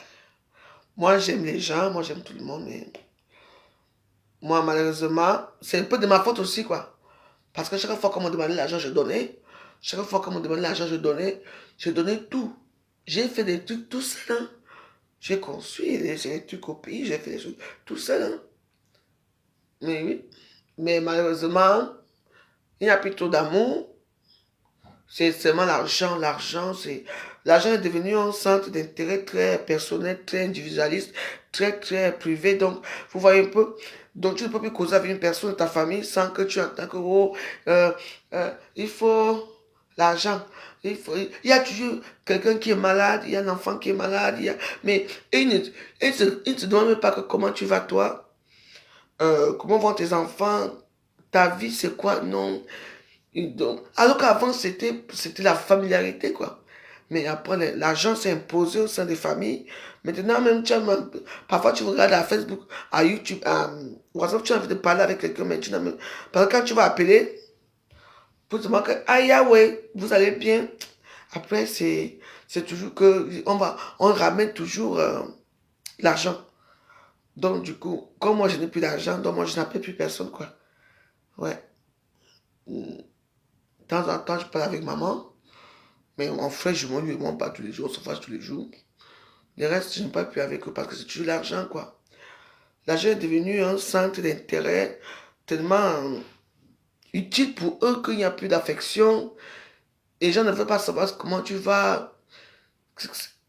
Moi, j'aime les gens, moi, j'aime tout le monde, mais moi, malheureusement, c'est un peu de ma faute aussi, quoi. Parce que chaque fois qu'on me demandait l'argent, je donnais. Chaque fois qu'on me demandait l'argent, je donnais tout. J'ai fait des trucs tout seul, hein. J'ai construit des trucs au pays, j'ai fait des choses tout seul, hein. Mais oui. Mais malheureusement, il n'y a plus trop d'amour. C'est seulement l'argent. L'argent est devenu un centre d'intérêt très personnel, très individualiste, très, très privé. Donc, vous voyez un peu. Donc, tu ne peux plus causer avec une personne de ta famille sans que tu entends que, oh, il faut l'argent. Il y a toujours quelqu'un qui est malade, il y a un enfant qui est malade, mais ils ne te demandent même pas que comment tu vas toi, comment vont tes enfants, ta vie c'est quoi, non. Donc, alors qu'avant, c'était la familiarité, quoi. Mais après, l'argent s'est imposé au sein des familles. Maintenant, même, parfois, tu regardes à Facebook, à YouTube, à WhatsApp, tu as envie de parler avec quelqu'un, mais tu n'as même... Parce que quand tu vas appeler, pour te demander que, ah, ouais, vous allez bien. Après, c'est toujours que, on ramène toujours l'argent. Donc, du coup, comme moi, je n'ai plus d'argent, donc moi, je n'appelle plus personne, quoi. Ouais. De temps en temps, je parle avec maman. Mais mon frère, je ne lui montre pas tous les jours, on se fâche tous les jours. Le reste, je n'ai pas pu avec eux parce que c'est toujours l'argent, quoi. L'argent est devenu un centre d'intérêt tellement utile pour eux qu'il n'y a plus d'affection. Les gens ne veulent pas savoir comment tu vas,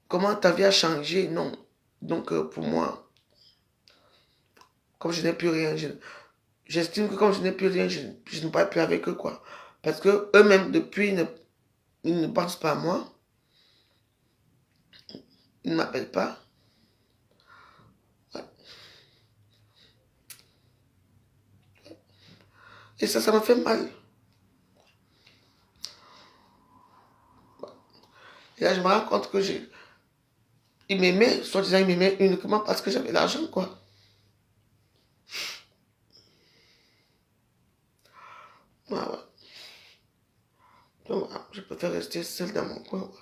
comment ta vie a changé, non. Donc, pour moi, comme je n'ai plus rien, j'estime que comme je n'ai plus rien, je ne parle plus avec eux, quoi. Parce que eux-mêmes, depuis, ils ne pensent pas à moi. Ils ne m'appellent pas. Ouais. Et ça me fait mal. Et là, je me rends compte que il m'aimait, soi-disant, il m'aimait uniquement parce que j'avais l'argent, quoi. Ouais, ouais. Donc, voilà, je préfère rester seul dans mon coin, ouais.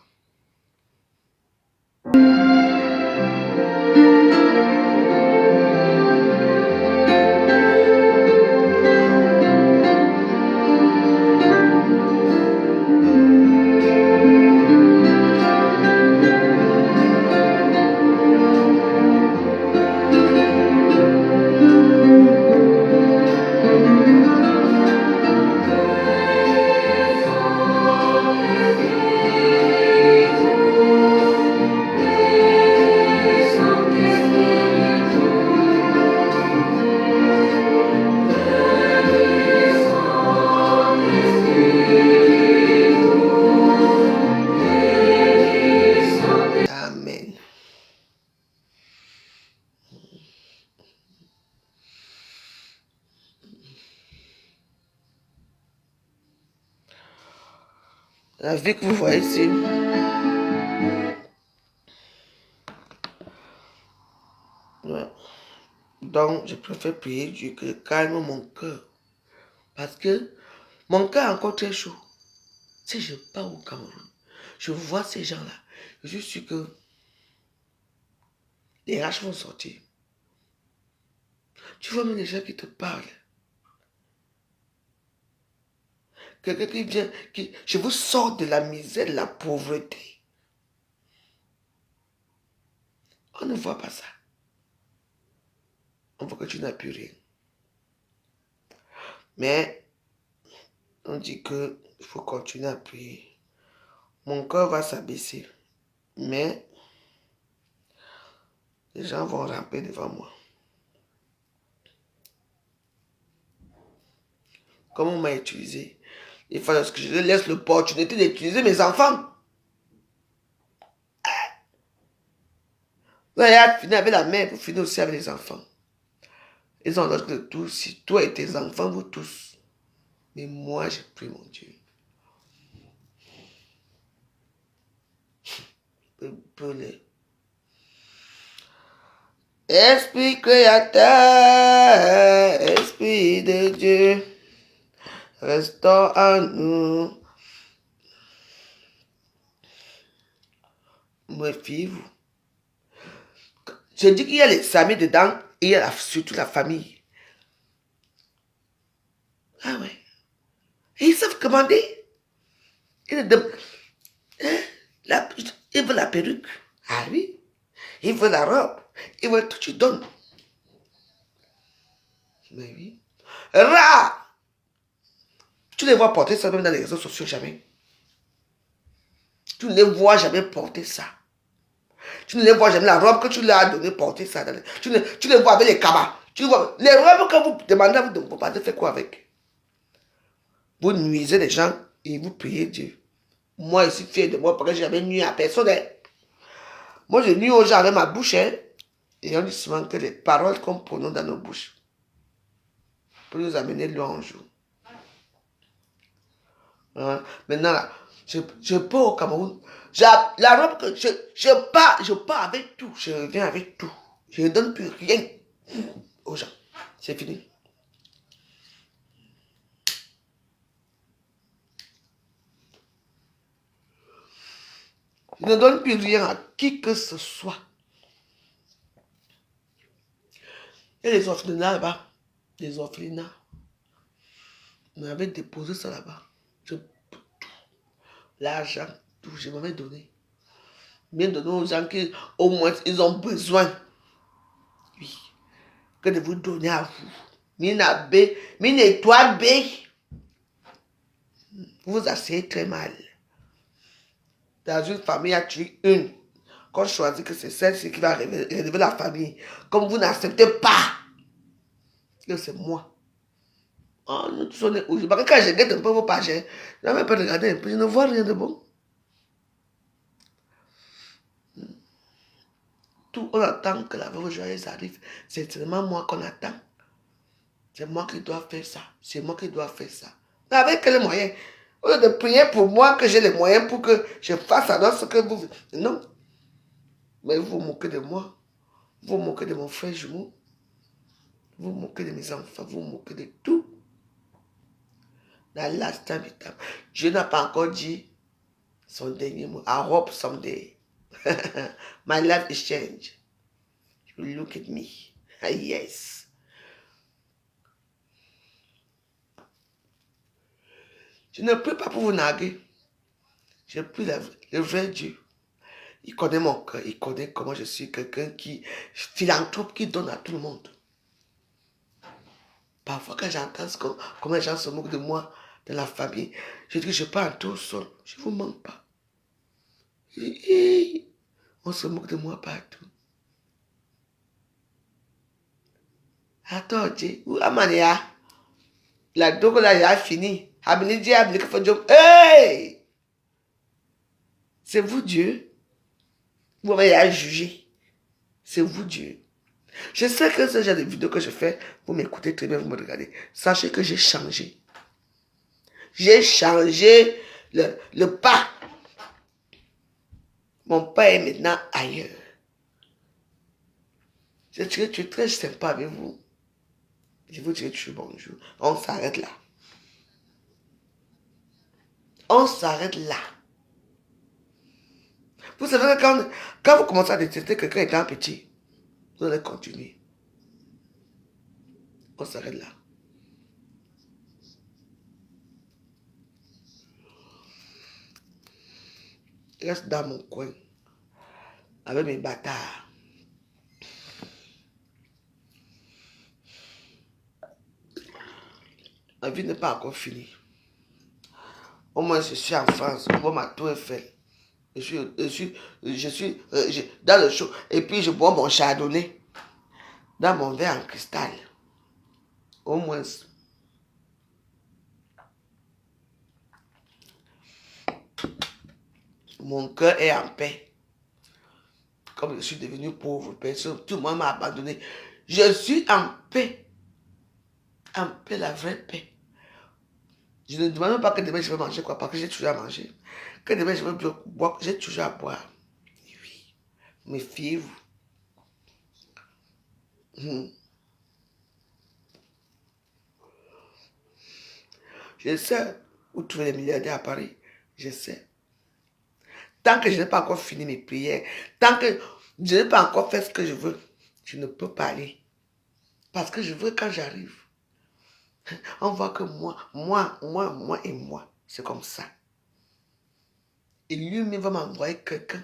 Amen. La vie que vous voyez ici, ouais. Donc, je préfère prier Dieu que calme mon cœur. Parce que mon cœur est encore très chaud. Si je pars au Cameroun, je vois ces gens-là, je suis sûr que les raches vont sortir. Tu vois même les gens qui te parlent. Quelqu'un qui vient, je vous sors de la misère, de la pauvreté. On ne voit pas ça. On voit que tu n'as plus rien. Mais on dit que il faut continuer à prier. Mon cœur va s'abaisser. Mais les gens vont ramper devant moi. Comme on m'a utilisé. Il faut que je laisse l'opportunité d'utiliser mes enfants. Là, il a fini avec la mère pour finir aussi avec les enfants. Ils ont l'ordre de tous, si toi et tes enfants, vous tous. Mais moi, j'ai pris mon Dieu. Esprit créateur, Esprit de Dieu, restaure en nous. Méfiez-vous. Je dis qu'il y a les amis dedans et il y a surtout la famille. Ah ouais. Et ils savent commander. Ils veulent la perruque. Ah oui. Ils veulent la robe. Ils veulent tout, tu donnes. Mais oui. Rare. Tu les vois porter ça même dans les réseaux sociaux, jamais. Tu ne les vois jamais porter ça. Tu ne les vois jamais la robe que tu leur as donnée porter ça. Tu les vois avec les cabas. Tu vois, les robes que vous demandez à vous de vous parler, faites quoi avec? Vous nuisez les gens et vous priez Dieu. Moi, je suis fier de moi parce que je n'avais nuit à personne. Hein. Moi, je nuis aux gens avec ma bouche. Hein. Et on dit souvent que les paroles qu'on prononce dans nos bouches pour nous amener loin un jour. Hein. Maintenant, là, je pars au Cameroun. La robe que je pars avec tout. Je reviens avec tout. Je ne donne plus rien aux gens. C'est fini. Je ne donne plus rien à qui que ce soit. Et les orphelinats là-bas, les orphelinats, on avait déposé ça là-bas. L'argent, tout, je m'avais donné. Bien donné aux gens qui, au moins, ils ont besoin. Oui. Que de vous donner à vous. Mina B, Mina étoile B. Vous vous asseyez très mal. Dans une famille, il y a tué une. Quand je choisis que c'est celle-ci qui va relever la famille. Comme vous n'acceptez pas que c'est moi. Oh, nous tous on est où? Parce que quand je guette un peu vos pages, je ne vais pas regarder un peu, je ne vois rien de bon. Tout, on attend que la veuve joyeuse arrive. C'est seulement moi qu'on attend. C'est moi qui dois faire ça. C'est moi qui dois faire ça. Mais avec quels moyens? Au lieu de prier pour moi, que j'ai les moyens pour que je fasse alors ce que vous... Non. Mais vous vous moquez de moi. Vous vous moquez de mon frère jumeau. Vous vous moquez de mes enfants. Vous vous moquez de tout. Dans l'instant du temps. Dieu n'a pas encore dit son dernier mot. I hope someday. My life is changed. You look at me. Yes. Je ne prie pas pour vous narguer. Je prie le vrai Dieu. Il connaît mon cœur. Il connaît comment je suis quelqu'un qui philanthrope, qui donne à tout le monde. Parfois, quand j'entends comment les gens se moquent de moi, de la famille, je dis que je pars en tout seul. Je ne vous manque pas. On se moque de moi partout. Attends, Dieu. Où Amania? La dogo là, il a fini. Hey! C'est vous, Dieu. Vous m'avez jugé. C'est vous, Dieu. Je sais que ce genre de vidéos que je fais, vous m'écoutez très bien, vous me regardez. Sachez que j'ai changé. J'ai changé le pas. Mon pas est maintenant ailleurs. Je suis très sympa avec vous. Je vous dirai toujours bonjour. On s'arrête là. On s'arrête là. Vous savez que quand vous commencez à détester quelqu'un étant petit, vous allez continuer. On s'arrête là. Je reste dans mon coin avec mes bâtards. vie n'est pas encore finie. Au moins, je suis en France, je vois ma tour Eiffel. Dans le show. Et puis, je bois mon chardonnay dans mon verre en cristal. Au moins. Mon cœur est en paix. Comme je suis devenu pauvre, personne, tout le monde m'a abandonné. Je suis en paix. En paix, la vraie paix. Je ne demande même pas que demain je vais manger quoi, parce que j'ai toujours à manger. Que demain je vais boire, j'ai toujours à boire. Oui. Méfiez-vous. Je sais où trouver les milliardaires à Paris. Je sais. Tant que je n'ai pas encore fini mes prières, tant que je n'ai pas encore fait ce que je veux, je ne peux pas aller. Parce que je veux quand j'arrive. On voit que moi et moi, c'est comme ça. Et lui-même va m'envoyer quelqu'un.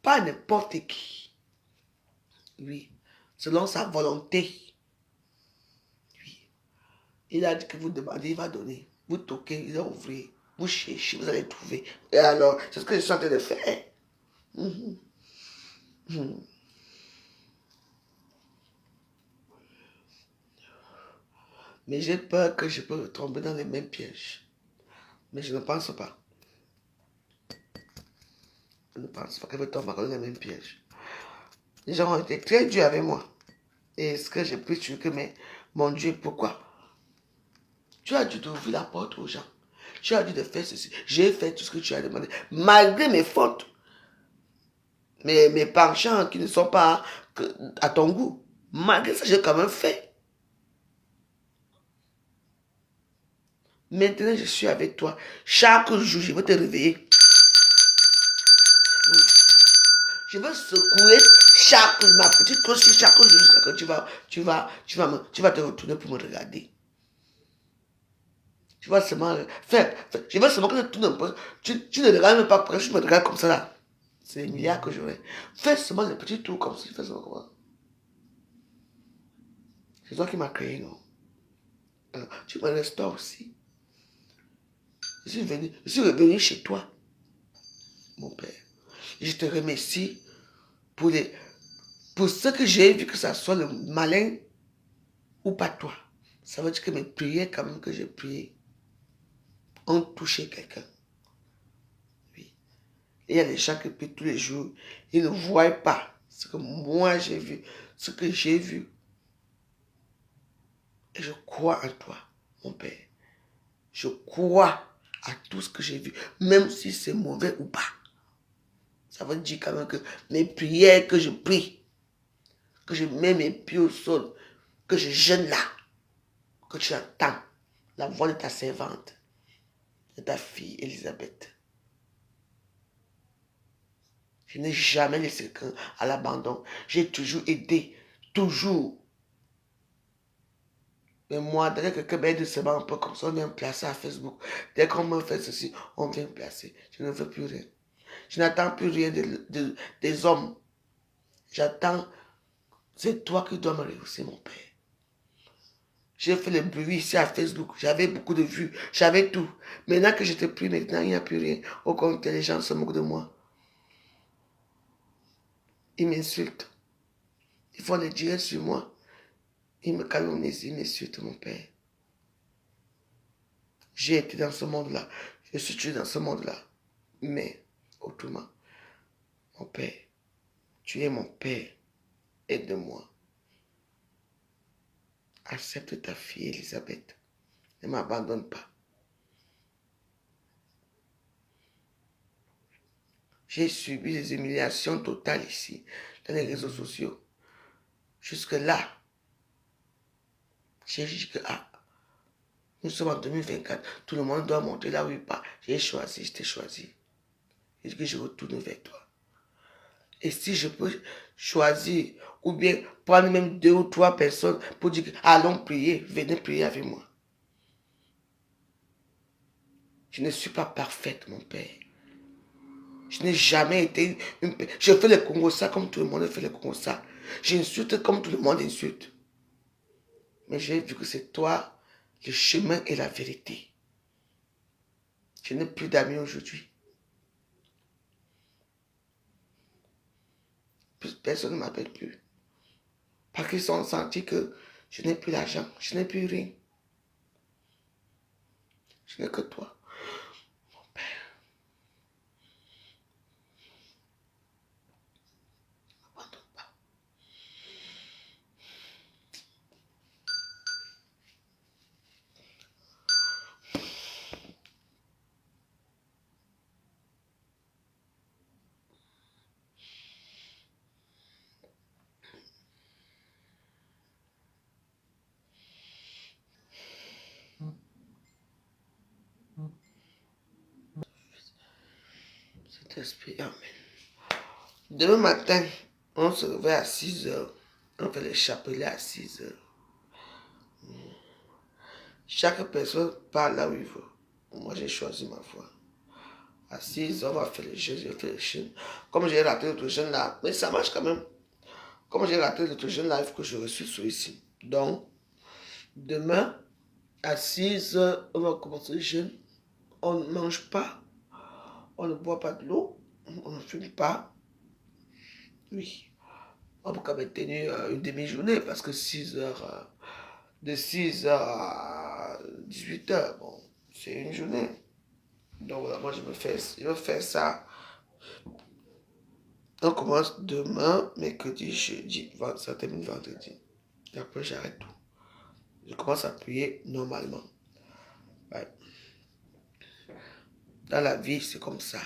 Pas n'importe qui. Oui. Selon sa volonté. Oui. Il a dit que vous demandez, il va donner. Vous toquez, il va ouvrir. Vous cherchez, vous allez trouver. Et alors, c'est ce que je suis en train de faire. Mais j'ai peur que je peux tomber dans les mêmes pièges. Mais je ne pense pas. Je ne pense pas que je vais tomber dans les mêmes pièges. Les gens ont été très durs avec moi. Et ce que j'ai pu dire que, mais mon Dieu, pourquoi? Tu as dû ouvrir la porte aux gens. Tu as dû de faire ceci. J'ai fait tout ce que tu as demandé. Malgré mes fautes. Mes penchants qui ne sont pas à ton goût. Malgré ça, j'ai quand même fait. Maintenant, je suis avec toi. Chaque jour, je vais te réveiller. Je vais secouer ma petite cloche chaque jour jusqu'à que tu vas te retourner pour me regarder. Tu vas seulement faire. Je veux seulement que tu tournes un peu. Tu ne regardes même pas parce que tu me regardes comme ça là. C'est les milliards que j'aurai. Fais seulement des petits tours comme ça. Fais seulement comme ça. C'est toi qui m'as créé, non? Alors, tu me restaures aussi. Je suis revenu chez toi, mon père. Et je te remercie pour ce que j'ai vu, que ça soit le malin ou pas toi. Ça veut dire que mes prières, quand même, que j'ai priées, ont touché quelqu'un. Oui. Et il y a des gens qui prient tous les jours, ils ne voient pas ce que moi j'ai vu, ce que j'ai vu. Et je crois en toi, mon père. Je crois à tout ce que j'ai vu, même si c'est mauvais ou pas. Ça veut dire quand même que mes prières que je prie, que je mets mes pieds au sol, que je jeûne là, que tu entends la voix de ta servante, de ta fille Elisabeth. Je n'ai jamais laissé quelqu'un à l'abandon. J'ai toujours aidé, toujours. Mais moi, dès que quelqu'un m'aide seulement un peu comme ça, on vient me placer à Facebook. Dès qu'on me fait ceci, on vient me placer. Je ne veux plus rien. Je n'attends plus rien des hommes. J'attends, c'est toi qui dois me réussir, mon père. J'ai fait le bruit ici à Facebook. J'avais beaucoup de vues. J'avais tout. Maintenant que je te prie, maintenant, il n'y a plus rien. Au contraire, les gens se moquent de moi. Ils m'insultent. Ils font des directs sur moi. Ils me calomnient, ils m'insultent, mon père. J'ai été dans ce monde-là. Je suis tué dans ce monde-là. Mais, autrement, mon père, tu es mon père. Aide-moi. Accepte ta fille, Elisabeth. Ne m'abandonne pas. J'ai subi des humiliations totales ici, dans les réseaux sociaux. Jusque-là, j'ai dit que, nous sommes en 2024, tout le monde doit monter là où il part. J'ai choisi, je t'ai choisi. J'ai dit que je retourne vers toi. Et si je peux choisir, ou bien prendre même 2 ou 3 personnes pour dire, allons prier, venez prier avec moi. Je ne suis pas parfaite, mon père. Je n'ai jamais été une... Je fais le Congo ça comme tout le monde fait le Congo ça. J'insulte comme tout le monde insulte. Mais j'ai vu que c'est toi le chemin et la vérité. Je n'ai plus d'amis aujourd'hui. Personne ne m'appelle plus. Parce qu'ils ont senti que je n'ai plus l'argent, je n'ai plus rien. Je n'ai que toi, mon père. N'abandonne pas. Cet esprit, amen. Demain matin, on se réveille à 6 heures. On fait les chapelets à 6 heures. Chaque personne parle là où il veut. Moi, j'ai choisi ma foi. À 6 heures, on va faire les jeux, je vais faire les chaînes. Comme j'ai raté l'autre jeune là, mais ça marche quand même. Comme j'ai raté l'autre jeune là, il faut que je reçoive sur ici. Donc, demain, à 6 heures, on va commencer le jeûne. On ne mange pas. On ne boit pas de l'eau. On ne fume pas. Oui. On peut quand même tenir une demi-journée parce que 6 heures, de 6 heures à 18 heures, bon, c'est une journée. Donc voilà, moi je vais faire ça. On commence demain, mercredi, jeudi, ça termine vendredi. Et après j'arrête tout. Je commence à prier normalement. Ouais. Dans la vie, c'est comme ça.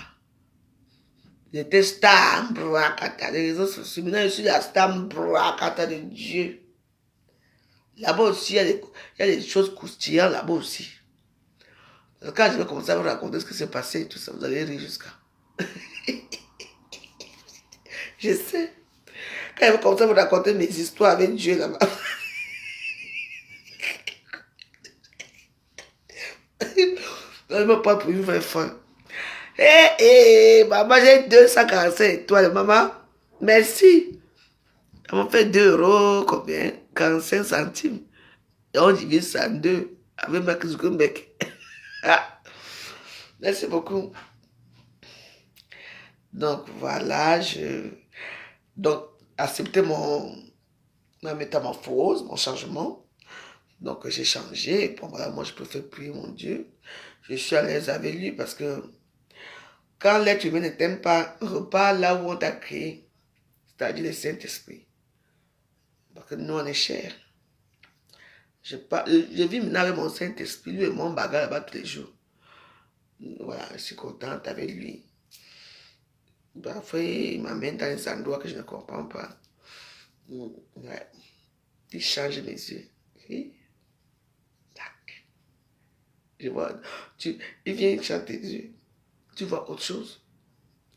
J'étais star Mbrakata, les réseaux sociaux. Maintenant, je suis la star Mbrakata de Dieu. Là-bas aussi, il y a des choses croustillantes là-bas aussi. Quand je vais commencer à vous raconter ce qui s'est passé et tout ça, vous allez rire jusqu'à. Je sais. Quand je vais commencer à vous raconter mes histoires avec Dieu là-bas. Je ne me prends pour une vraie femme. Maman, j'ai 245 étoiles, maman. Merci. Elle m'a fait 2 euros, combien? 45 centimes. Et on divise ça en 2 avec Mark Zuckerberg. Ah, merci beaucoup. Donc voilà, donc accepter ma métamorphose, mon changement. Donc j'ai changé. Bon voilà, moi je préfère prier mon Dieu. Je suis à l'aise avec lui parce que quand l'être humain ne t'aime pas, repars là où on t'a créé, c'est-à-dire le Saint-Esprit. Parce que nous on est chers. Je vis maintenant avec mon Saint-Esprit, lui et mon bagarre là-bas tous les jours. Voilà, je suis contente avec lui. Parfois, il m'amène dans des endroits que je ne comprends pas. Ouais. Il change mes yeux. Oui. Tac. Je vois. Il vient chanter des yeux. Tu vois autre chose.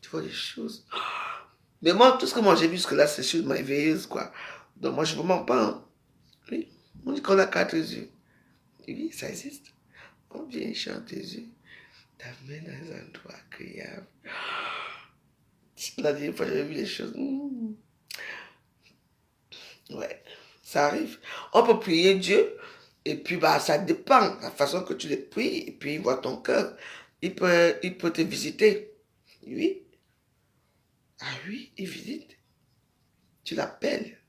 Tu vois des choses. Mais moi, tout ce que moi j'ai vu jusque-là, c'est choses merveilleuses, quoi. Donc moi, je ne vous mens pas. Hein. Oui. On dit qu'on a 4 yeux. Oui, ça existe. On vient chanter des yeux. T'amène dans des endroits agréables. La dernière fois, j'avais vu les choses. Ouais, ça arrive. On peut prier Dieu, et puis bah, ça dépend de la façon que tu le pries, et puis il voit ton cœur. Il peut te visiter. Oui. Ah oui, il visite. Tu l'appelles.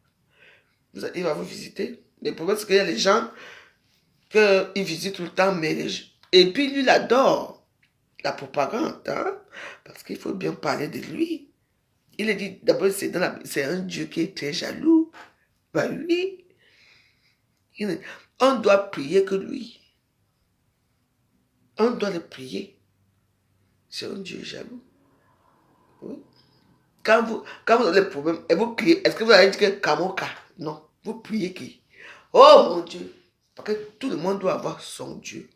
Il va vous visiter. Le problème, c'est qu'il y a des gens qu'ils visitent tout le temps, mais et puis lui, il adore la propagande, hein, parce qu'il faut bien parler de lui. Il a dit, d'abord, c'est un Dieu qui est très jaloux. Ben oui. On doit prier que lui. On doit le prier. C'est un Dieu jaloux. Oui. Quand vous avez des problèmes et vous priez, est-ce que vous allez dire que Kamoka? Non. Vous priez qui? Oh mon Dieu. Parce que tout le monde doit avoir son Dieu.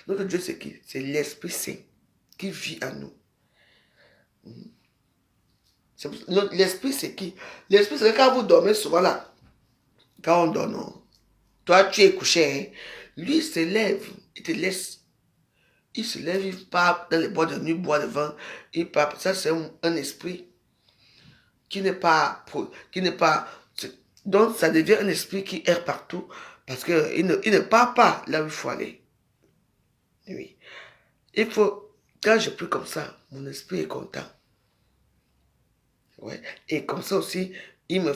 Notre Dieu, c'est qui? C'est l'Esprit Saint qui vit en nous. L'Esprit, c'est qui? L'Esprit, c'est quand vous dormez souvent là. Quand on dort, non. Toi, tu es couché. Hein? Lui, il se lève. Il te laisse. Il se lève, il part dans les bois de nuit, bois de vent. Il part. Ça, c'est un esprit qui n'est pas. Donc, ça devient un esprit qui erre partout. Parce qu'il ne part pas là où il faut aller. Oui. Il faut, quand je prie comme ça, mon esprit est content. Ouais. Et comme ça aussi,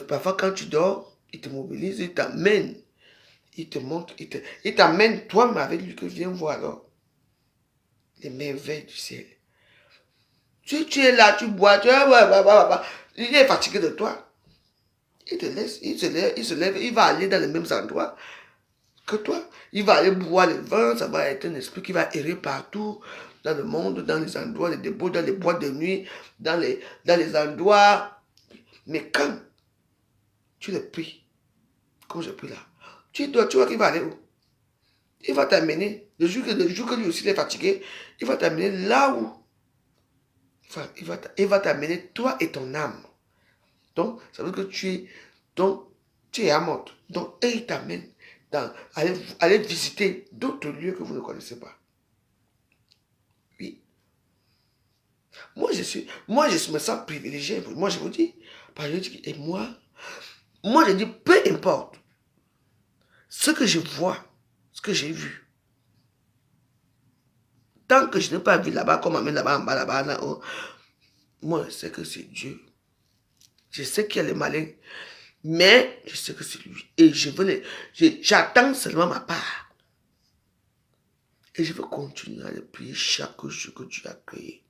parfois quand tu dors, il te mobilise, il t'amène. Il te montre, il t'amène toi-même avec lui que viens voir alors les merveilles du ciel. Tu es là, tu bois, il est fatigué de toi. Il te laisse, il se lève, il va aller dans les mêmes endroits que toi. Il va aller boire le vin, ça va être un esprit qui va errer partout, dans le monde, dans les endroits, les dépôts, dans les boîtes de nuit, dans les endroits. Mais quand tu le pries, comme je prie là, tu vois qu'il va aller où? Il va t'amener, le jour que lui aussi il est fatigué, il va t'amener là où il va t'amener toi et ton âme. Donc, ça veut dire que tu es à mort. Donc, et il t'amène aller visiter d'autres lieux que vous ne connaissez pas. Oui. Moi, je me sens privilégié. Moi, je vous dis, et moi, je dis, peu importe ce que je vois, ce que j'ai vu. Tant que je n'ai pas vu là-bas, comme on m'amène là-bas, en bas, là-bas, là-haut, moi, je sais que c'est Dieu. Je sais qu'il y a les malins, mais je sais que c'est lui. Et j'attends seulement ma part. Et je veux continuer à le prier chaque jour que Dieu a créé.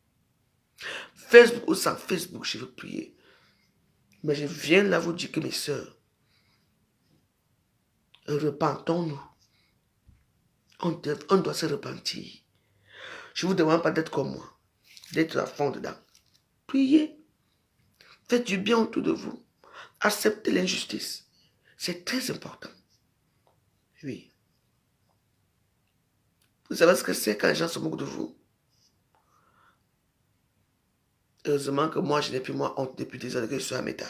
Facebook ou sans Facebook, je veux prier. Mais je viens là vous dire que mes sœurs, repentons-nous. On doit se repentir. Je ne vous demande pas d'être comme moi, d'être à fond dedans. Priez. Faites du bien autour de vous. Acceptez l'injustice. C'est très important. Oui. Vous savez ce que c'est quand les gens se moquent de vous? Heureusement que moi, je n'ai plus honte depuis des années que je suis à Meta.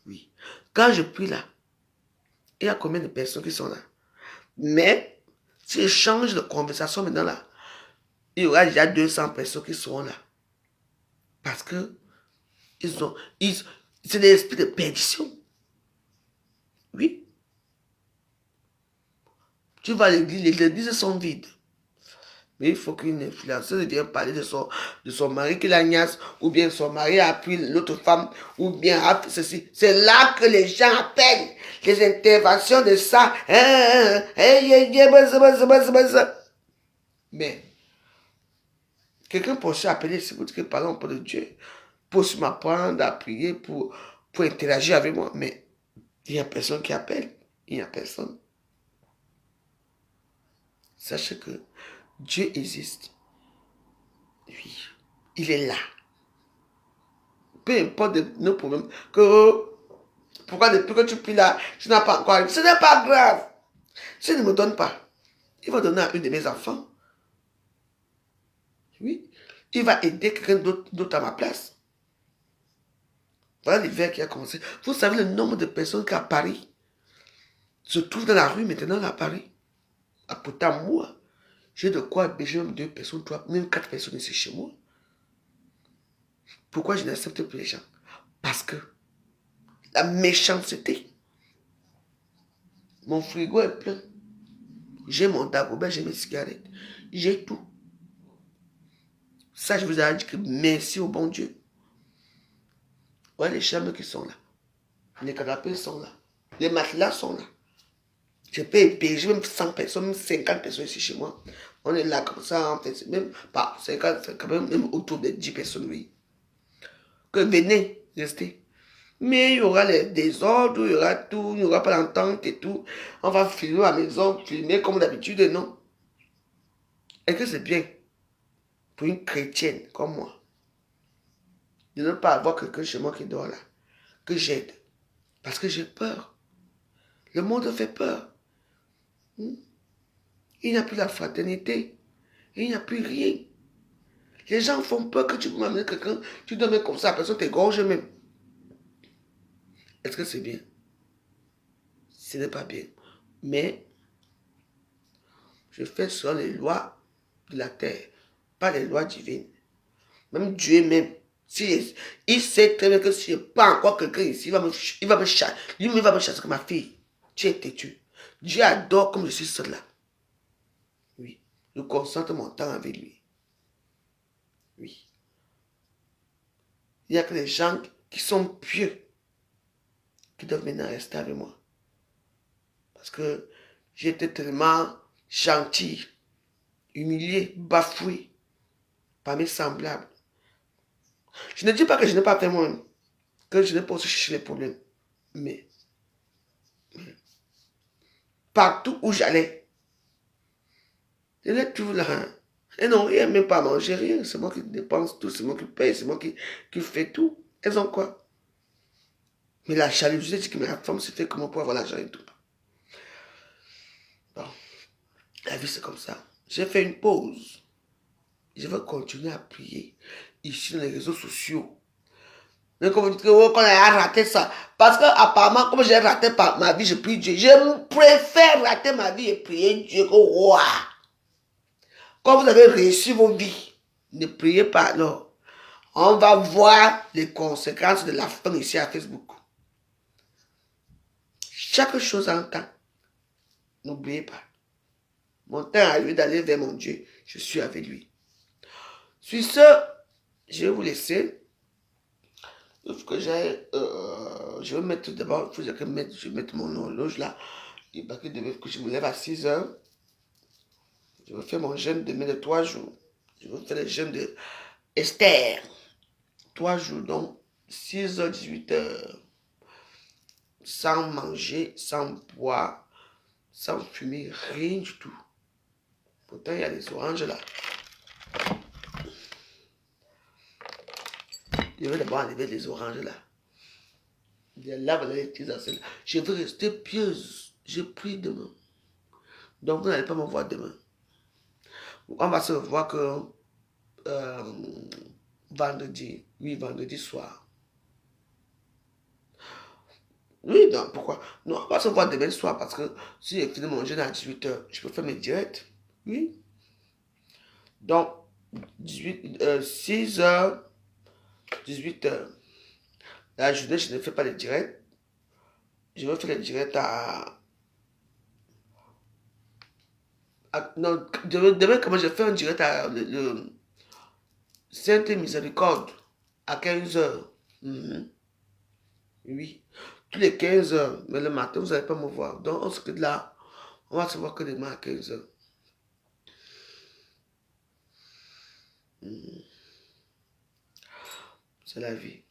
Oui. Quand je prie là, il y a combien de personnes qui sont là? Mais, si je change de conversation maintenant là, il y aura déjà 200 personnes qui seront là. Parce que c'est des esprits de perdition. Oui. Tu vas à l'église, les églises sont vides. Mais il faut qu'une influenceuse vienne parler de son mari qui l'agnace, ou bien son mari a pris l'autre femme, ou bien a fait ceci. C'est là que les gens appellent les interventions de ça. Mais quelqu'un pourrait appeler, si vous dites que parlons pas de Dieu, pour m'apprendre à prier, pour interagir avec moi. Mais il n'y a personne qui appelle. Il n'y a personne. Sachez que Dieu existe. Oui, il est là. Peu importe nos problèmes. Pourquoi depuis que tu pries là, tu n'as pas encore. Ce n'est pas grave. S'il ne me donne pas, il va donner à une de mes enfants. Oui. Il va aider quelqu'un d'autre à ma place. Voilà l'hiver qui a commencé. Vous savez le nombre de personnes qu'à Paris se trouvent dans la rue maintenant à Paris. Ah, pourtant, moi, j'ai de quoi héberger même 2 personnes, 3, même 4 personnes ici chez moi. Pourquoi je n'accepte plus les gens? Parce que la méchanceté. Mon frigo est plein. J'ai mon dagobert, j'ai mes cigarettes. J'ai tout. Ça, je vous ai dit que merci au bon Dieu. Voilà les chambres qui sont là. Les canapés sont là. Les matelas sont là. Je peux héberger même 100 personnes, même 50 personnes ici chez moi. On est là comme ça, en fait. Même pas 50, c'est quand même autour de 10 personnes, oui. Que venez, restez. Mais il y aura les désordres, il y aura tout, il n'y aura pas d'entente et tout. On va filmer à la maison, filmer comme d'habitude, non. Est-ce que c'est bien pour une chrétienne comme moi de ne pas avoir quelqu'un chez moi qui dort là, que j'aide? Parce que j'ai peur. Le monde fait peur. Il n'y a plus la fraternité. Il n'y a plus rien. Les gens font peur que tu peux m'amener quelqu'un, tu donnes comme ça, la personne t'égorge même. Est-ce que c'est bien? Ce n'est pas bien. Mais je fais selon les lois de la terre, pas les lois divines. Même Dieu même, il sait très bien que si je n'ai pas encore quelqu'un ici, il va me chasser. Lui-même va me chasser comme ma fille. Tu es têtu. Dieu adore comme je suis seul là. Oui. Je concentre mon temps avec lui. Oui. Il n'y a que les gens qui sont pieux qui doivent maintenant rester avec moi. Parce que j'étais tellement gentil, humilié, bafoué par mes semblables. Je ne dis pas que je n'ai pas fait moi, que je n'ai pas aussi cherché les problèmes. Mais partout où j'allais, je l'ai toujours là. Hein. Et non, ils n'aiment même pas manger rien. C'est moi qui dépense tout, c'est moi qui paye, c'est moi qui fais tout. Elles ont quoi? Mais la jalousie, je dis que ma femme se fait comment pour avoir l'argent et tout. Bon, la vie c'est comme ça. J'ai fait une pause. Je vais continuer à prier ici dans les réseaux sociaux. Mais comme vous dites qu'on a raté ça. Parce que apparemment, comme j'ai raté ma vie, je prie Dieu. Je préfère rater ma vie et prier Dieu que roi. Quand vous avez réussi vos vies, ne priez pas alors. On va voir les conséquences de la fin ici à Facebook. Chaque chose en temps. N'oubliez pas. Mon temps à lui d'aller vers mon Dieu. Je suis avec lui. Sur ce, je vais vous laisser. Il faut que j'aille. Je vais mettre d'abord. Il faut que je mette mon horloge là. Et parce que je me lève à 6 heures. Je vais faire mon jeûne demain de 3 jours. Je vais faire le jeûne de Esther. 3 jours, donc 6 h 18 h. Sans manger, sans boire, sans fumer, rien du tout. Pourtant, il y a les oranges là. Je vais d'abord enlever les oranges là. Là, voilà les petits anciens. Je veux rester pieuse. Je prie demain. Donc, vous n'allez pas me voir demain. On va se revoir que vendredi. Oui, vendredi soir. Oui, non, pourquoi? Non, on va se voir demain soir parce que si j'ai fini mon jeûne à 18 h, je peux faire mes directs. Oui. Donc, 6 h, 18 h. La journée, je ne fais pas les directs. Je vais faire les directs non, demain, comment je fais un direct à le Sainte Miséricorde à 15 h. Oui. Tous les 15 h. Mais le matin, vous n'allez pas me voir. Donc, on se quitte là. On va se voir que demain à 15 h. C'est la vie.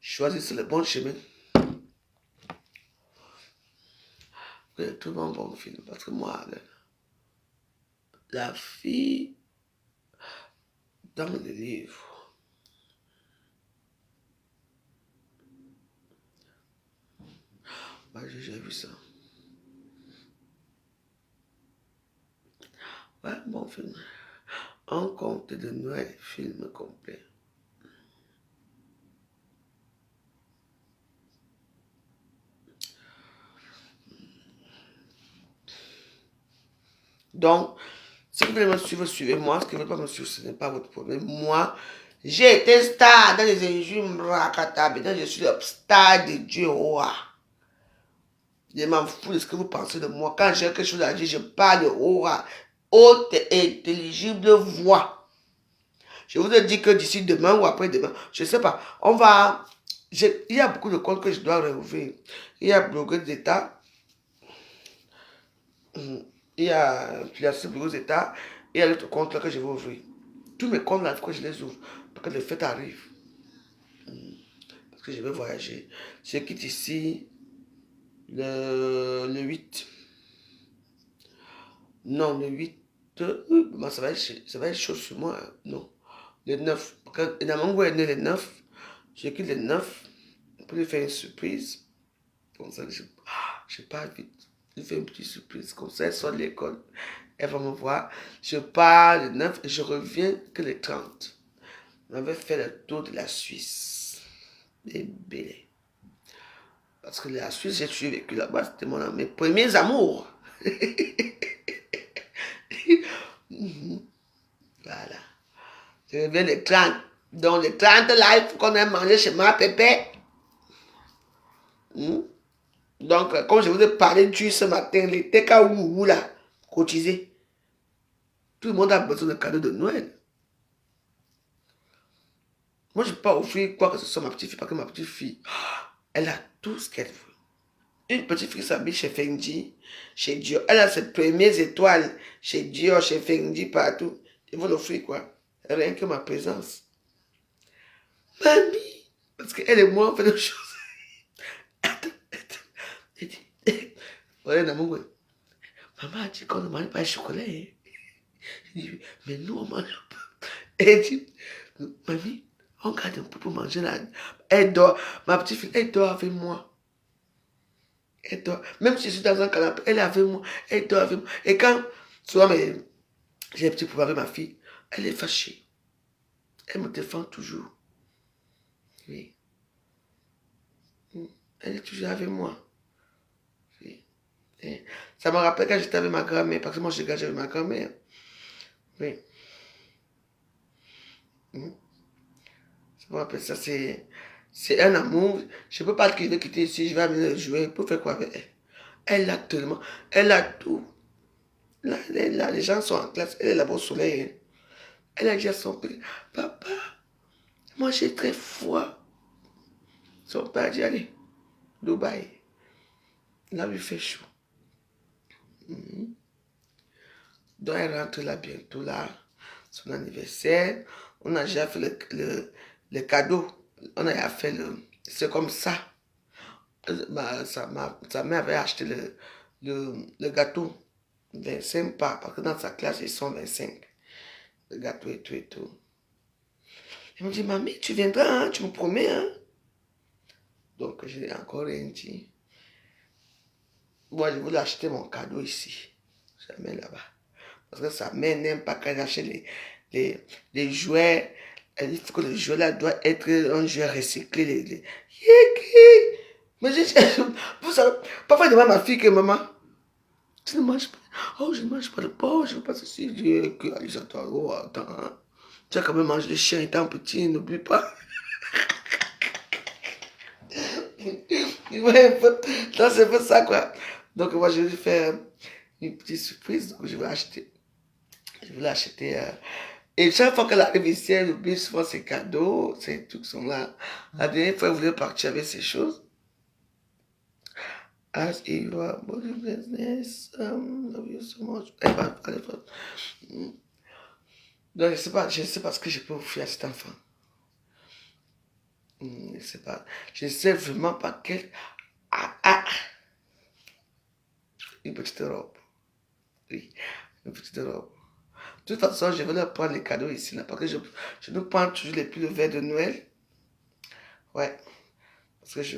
Choisissez le bon chemin. C'est tout un bon film. Parce que moi, la fille dans le livre. Ouais, j'ai vu ça. Ouais, bon film. Un conte de Noël, film complet. Donc, si vous voulez me suivre, suivez-moi. Ce qui ne veut pas me suivre, ce n'est pas votre problème. Moi, j'ai été star dans les injures Mrakata. Maintenant, je suis le star de Dieu roi. Je m'en fous de ce que vous pensez de moi. Quand j'ai quelque chose à dire, je parle roi. Haute et intelligible voix. Je vous ai dit que d'ici demain ou après-demain, je ne sais pas, on va... Il y a beaucoup de comptes que je dois réouvrir. Il y a blogueur d'État. Il y a Filiation Bureau d'État. Et il y a l'autre compte là que je vais ouvrir. Tous mes comptes là, il faut que je les ouvre. Pour que les fêtes arrivent. Parce que je vais voyager. Je quitte ici le 8. Non, le 8. Bon, ça va être chaud sur moi. Hein. Non. Le 9. Quand Namango est né le 9. Je quitte le 9. Pour lui faire une surprise. Comme ça, je pars vite. Je fais une petite surprise. Comme ça, elle sort de l'école. Elle va me voir. Je pars le 9 et je reviens que le 30. On avait fait le tour de la Suisse. Et Bélé. Parce que la Suisse, j'ai toujours vécu là-bas. C'était mes premiers amours. Voilà. Je reviens le 30. Donc le 30 là, il faut qu'on ait mangé chez ma pépé. Donc, comme je vous ai parlé du ce matin, les TKOU là, cotisés. Tout le monde a besoin de cadeaux de Noël. Moi, je ne peux pas offrir quoi que ce soit à ma petite fille, parce que ma petite fille, elle a tout ce qu'elle veut. Une petite fille qui s'habille chez Fendi, chez Dior. Elle a ses premières étoiles chez Dior, chez Fendi, partout. Ils vont l'offrir quoi? Rien que ma présence. Mamie, parce qu'elle et moi, on fait des choses. Elle dit, ouais, maman a dit qu'on ne mange pas le chocolat. Hein. Je dis, mais nous, on mange pas. Elle dit, mamie, on garde un peu pour manger là. Elle dort. Ma petite fille, elle dort avec moi. Elle dort. Même si je suis dans un canapé, elle est avec moi. Elle dort avec moi. Et quand, souvent, j'ai un petit problème avec ma fille, elle est fâchée. Elle me défend toujours. Oui. Elle est toujours avec moi. Oui. Et ça me rappelle quand j'étais avec ma grand-mère, parce que moi, je gage avec ma grand-mère. Oui. Ça me rappelle ça, c'est un amour. Je ne peux pas le quitter ici, je vais amener le jouet pour faire quoi avec elle. Elle a tellement, elle a tout. Là, les gens sont en classe, elle est là-bas au soleil. Hein. Elle a dit à son père, papa, moi j'ai très froid. Son père a dit, allez, Dubaï. Là, il fait chaud. Donc, elle rentre là bientôt, là, son anniversaire. On a déjà fait le cadeau. On a déjà fait c'est comme ça. Sa mère avait acheté le gâteau. 25 pas, parce que dans sa classe, ils sont 25. Le gâteau et tout et tout. Elle me dit, mamie, tu viendras, hein, tu me promets, hein. Donc, je n'ai encore rien dit. Moi, je voulais acheter mon cadeau ici. Jamais là-bas. Parce que sa mère n'aime pas quand j'achète les jouets. Elle dit que le jouet là doit être un jouet recyclé. Mais vous savez, parfois je demande à ma fille que maman, tu ne manges pas. Oh, je ne mange pas de porc, je ne veux pas ceci. Je dis que Alisato, oh, attends, hein. Tu as quand même mangé le chien étant petit, n'oublie pas. Ouais, donc c'est pour ça quoi. Donc moi je vais lui faire une petite surprise, donc je vais acheter. Je voulais acheter. Et chaque fois qu'elle arrive ici, elle oublie souvent ses cadeaux, ses trucs sont là. La dernière fois, elle voulait partir avec ses choses. As you are body business, love you so much. Donc je ne sais pas ce que je peux offrir à cet enfant. Je ne sais pas. Je ne sais vraiment pas quelle. Une petite robe. Oui, une petite robe. De toute façon, je vais leur prendre les cadeaux ici, là, parce que je nous prends toujours les pulls verts de Noël. Ouais. Parce que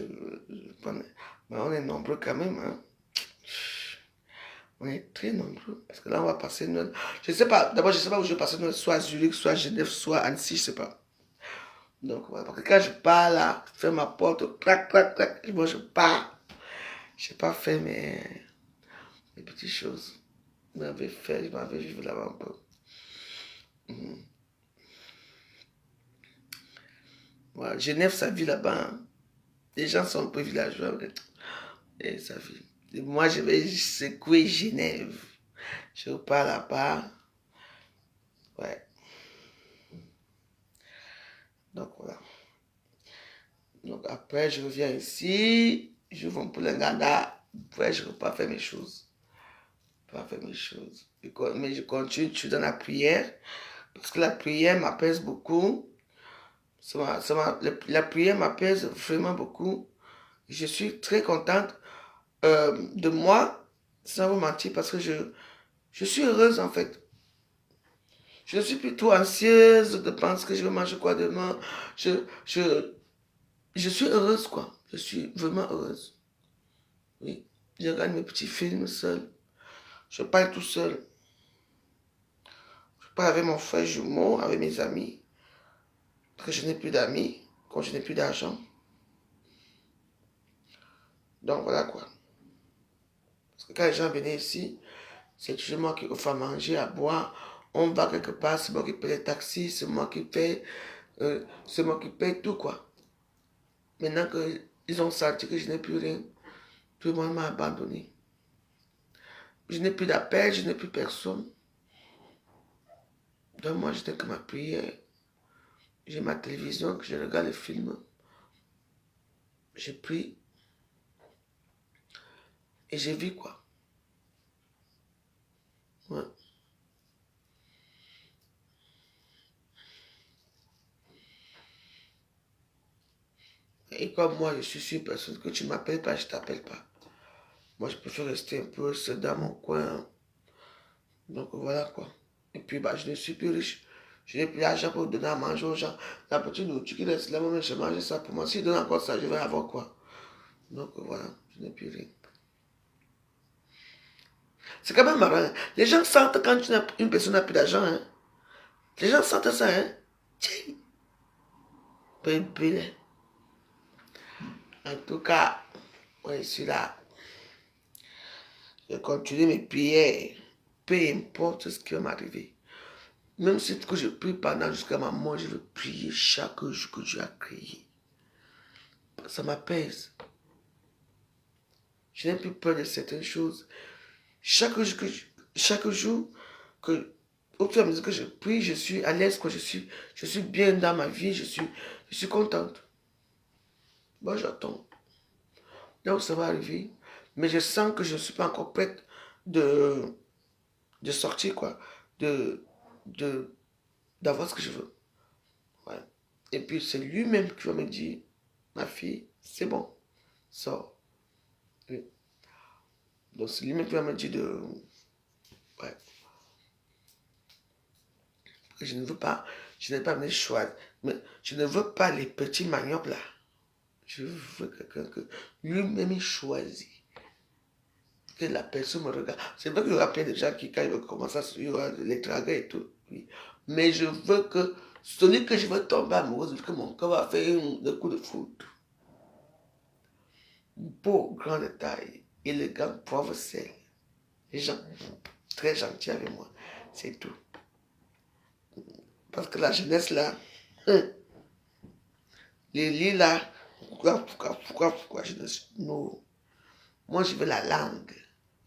mais on est nombreux quand même. Hein. On est très nombreux. Parce que là, on va passer Noël. Je ne sais pas. D'abord, je ne sais pas où je vais passer Noël. Soit à Zurich, soit à Genève, soit à Annecy, je ne sais pas. Donc, voilà. Parce que quand je pars là, je fais ma porte, clac, clac, clac. Moi, je pars. Je n'ai pas fait mes petites choses. Je m'avais vivre là-bas un peu. Voilà. Genève, ça vit là-bas. Hein. Les gens sont un peu villageois. Et ça vit. Et moi, je vais secouer Genève. Je repars là-bas. Ouais. Donc voilà. Donc après, je reviens ici. Je vais pour l'Inganda. Après, je repars faire mes choses. Mais je continue, je suis dans la prière. Parce que la prière m'apaise beaucoup. La prière m'apaise vraiment beaucoup. Je suis très contente de moi, sans vous mentir, parce que je suis heureuse en fait. Je suis plutôt anxieuse de penser que je vais manger quoi demain. Je suis heureuse quoi. Je suis vraiment heureuse. Oui. Je regarde mes petits films seul. Je parle tout seul. Je parle avec mon frère jumeau, avec mes amis. Parce que je n'ai plus d'amis, quand je n'ai plus d'argent. Donc voilà quoi. Parce que quand les gens venaient ici, c'est toujours moi qui offre à manger, à boire. On va quelque part, c'est moi qui paye les taxis, c'est moi qui paye, tout quoi. Maintenant qu'ils ont senti que je n'ai plus rien, Tout le monde m'a abandonné. Je n'ai plus d'appel, je n'ai plus personne. Donc moi, je n'ai que ma prière. J'ai ma télévision, que je regarde les films. Je prie. Et je vis quoi. Ouais. Et comme moi, je suis une personne que tu ne m'appelles pas, je ne t'appelle pas. Moi, je préfère rester un peu seul dans mon coin. Donc voilà quoi. Et puis, bah, je ne suis plus riche. Je n'ai plus d'argent pour donner à manger aux gens. La petite nourriture qui reste là, moi, je mange ça pour moi. Si je donne encore ça, je vais avoir quoi. Donc voilà, je n'ai plus rien. C'est quand même marrant. Hein. Les gens sentent quand une personne n'a plus d'argent. Hein. Les gens sentent ça. Hein. Tiens. Bébé. En tout cas, moi, je suis là. Je continue mes prières. Peu importe ce qui va m'arriver. Même si que je prie pendant jusqu'à ma mort, je veux prier chaque jour que Dieu a créé. Ça m'apaise. Je n'ai plus peur de certaines choses. Chaque jour que, au fur et à mesure que je prie, je suis à l'aise, je suis bien dans ma vie, je suis contente. Bon, j'attends. Donc, ça va arriver. Mais je sens que je ne suis pas encore prête de sortir, quoi. D'avoir ce que je veux. Ouais. Et puis, c'est lui-même qui va me dire, ma fille, c'est bon, sors. Oui. Donc, c'est lui-même qui va me dire de... Ouais. Je ne veux pas, je n'ai pas mes choix. Mais je ne veux pas les petits maniocs là. Je veux quelqu'un que lui-même choisit. Que la personne me regarde. C'est vrai qu'il y aura plein de gens qui, quand ils vont commencer à se les draguer et tout. Oui. Mais je veux que celui que je veux tomber amoureux, que mon cœur va faire un coup de foudre. Beau, grand de taille, élégant, pauvre sel. Les gens très gentils avec moi. C'est tout. Parce que la jeunesse là, les lits là, pourquoi jeunesse? Non. Moi je veux la langue,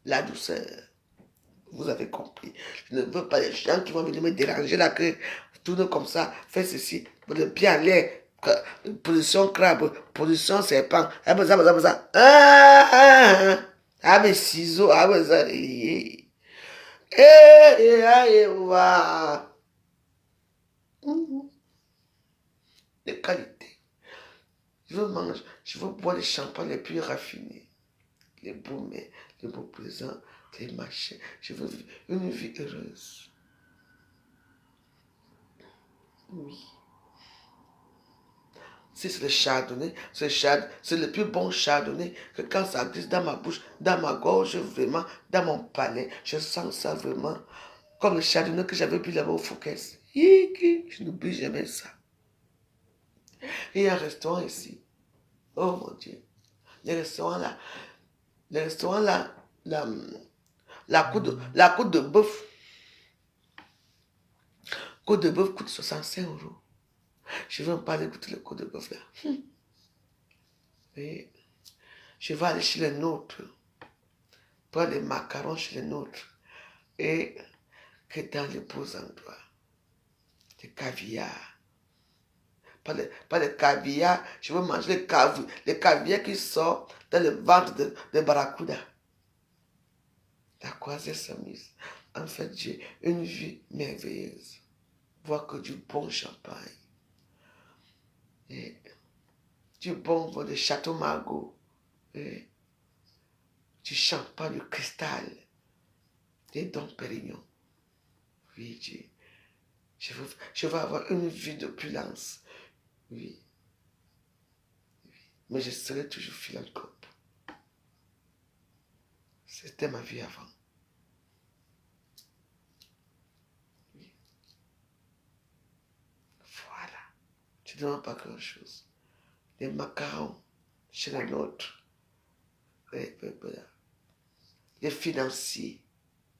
la douceur. Vous avez compris. Je ne veux pas les gens qui vont venir me déranger là, que tourne comme ça, fais ceci, pour le pied en l'air, position crabe, position serpent, ça. Ah, mes ciseaux, ah, mais ça, de qualité. Je veux manger, je veux boire les champagnes les plus raffinés, les beaux mets, les beaux présents, les machins. Je veux vivre une vie heureuse. Oui. Si c'est le chardonnay, c'est le plus bon chardonnay que quand ça glisse dans ma bouche, dans ma gorge, vraiment, dans mon palais, je sens ça vraiment comme le chardonnay que j'avais bu là-bas au Fouquet's. Je n'oublie jamais ça. Et il y a un restaurant ici. Oh mon Dieu. Les restaurants là, la côte de bœuf. Côte de bœuf coûte 65 €. Je vais me parler goûter le côte de bœuf là. Et je vais aller chez les nôtres, prendre les macarons chez les nôtres. Et que dans les beaux endroits, des caviar. Pas de caviar, je veux manger les caviar qui sortent dans le ventre de barracuda. La croisée s'amuse. En fait, j'ai une vie merveilleuse. Voir que du bon champagne. Et du bon vin de Château Margaux. Et du champagne de cristal. Des Dom Pérignon. Oui, je veux avoir une vie d'opulence. Oui. Mais je serai toujours philanthrope. C'était ma vie avant. Oui. Voilà. Tu ne demandes pas grand-chose. Les macarons chez les nôtres. Les financiers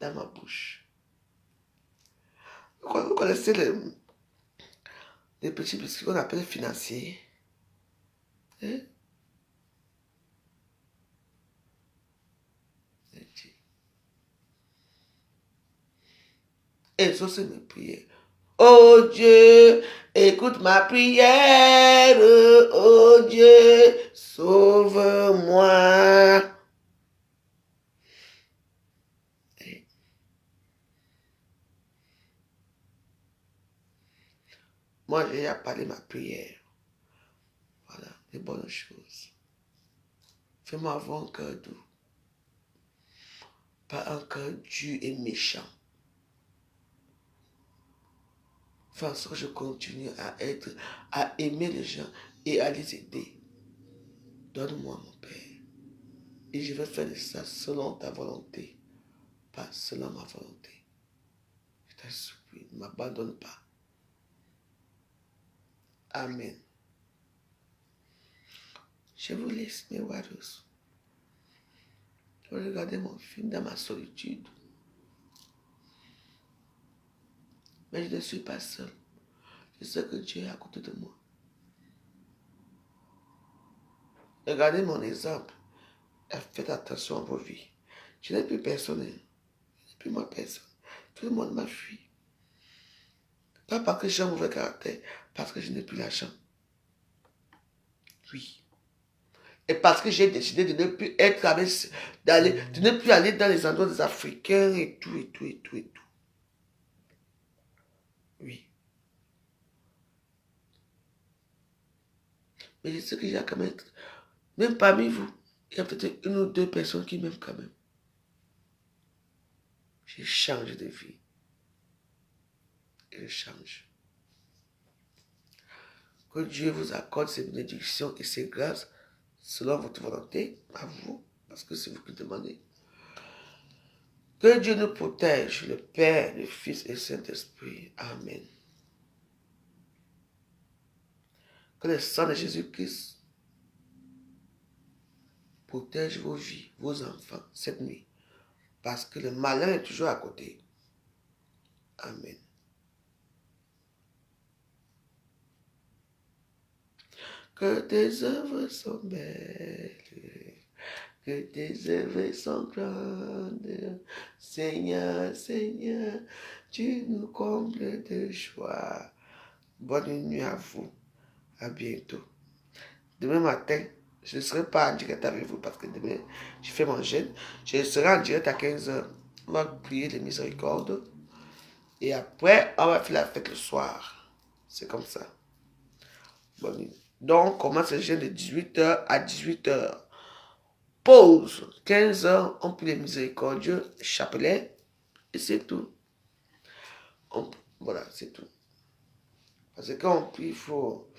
dans ma bouche. Vous connaissez les petits biscuits qu'on appelle financiers? Hein? exauce mes prières. Oh Dieu, écoute ma prière. Oh Dieu, sauve-moi. Moi, j'ai à parler ma prière. Voilà, les bonnes choses. Fais-moi avoir un cœur doux. Pas un cœur dur et méchant. Fais en sorte que je continue à aimer les gens et à les aider. Donne-moi, mon Père. Et je vais faire ça selon ta volonté, pas selon ma volonté. Je t'en supplie, ne m'abandonne pas. Amen. Je vous laisse, mes warriors. Je vais regarder mon film dans ma solitude. Mais je ne suis pas seul. Je sais que Dieu est à côté de moi. Regardez mon exemple. Faites attention à vos vies. Je n'ai plus personne. Je n'ai plus moi personne. Tout le monde m'a fui. Pas parce que j'ai un mauvais caractère, parce que je n'ai plus l'argent. Oui. Et parce que j'ai décidé de ne plus être avec, de ne plus aller dans les endroits des Africains et tout, et tout, et tout, et tout. Oui. Mais je sais qu'il y a quand même parmi vous, il y a peut-être une ou deux personnes qui m'aiment quand même. J'ai changé de vie. Et je change. Que Dieu vous accorde ses bénédictions et ses grâces selon votre volonté, à vous, parce que c'est vous qui demandez. Que Dieu nous protège, le Père, le Fils et le Saint-Esprit. Amen. Que le sang de Jésus-Christ protège vos vies, vos enfants, cette nuit. Parce que le malin est toujours à côté. Amen. Que tes œuvres sont belles, que tes œuvres sont grandes. Seigneur, Seigneur, tu nous combles de joie. Bonne nuit à vous. À bientôt. Demain matin, je ne serai pas en direct avec vous parce que demain, je fais mon jeûne. Je serai en direct à 15h. On va prier les miséricordes. Et après, on va faire la fête le soir. C'est comme ça. Bonne nuit. Donc, on commence le jeûne de 18h à 18h. Pause. 15h, on prie les miséricordieux, chapelet. Et c'est tout. Voilà, c'est tout. Parce que quand on prie, il faut...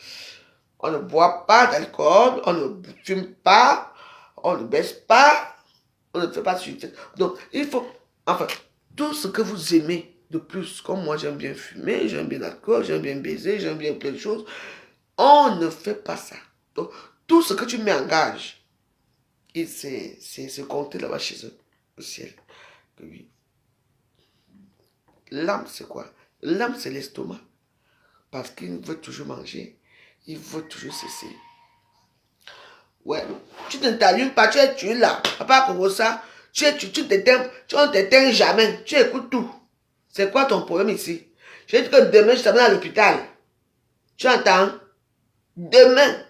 On ne boit pas d'alcool, on ne fume pas, on ne baisse pas, on ne fait pas de suicide. Donc, il faut, enfin, tout ce que vous aimez de plus, comme moi j'aime bien fumer, j'aime bien l'alcool, j'aime bien baiser, j'aime bien plein de choses, on ne fait pas ça. Donc, tout ce que tu mets en gage, c'est compté là-bas chez eux, au ciel. Oui. L'âme, c'est quoi? L'âme, c'est l'estomac. Parce qu'il veut toujours manger. Il veut toujours cesser. Ouais. Tu ne t'allumes pas, tu es là. Papa, comme ça, tu ne t'éteins jamais. Tu écoutes tout. C'est quoi ton problème ici? Je dis que demain, je t'amène à l'hôpital. Tu entends? Demain.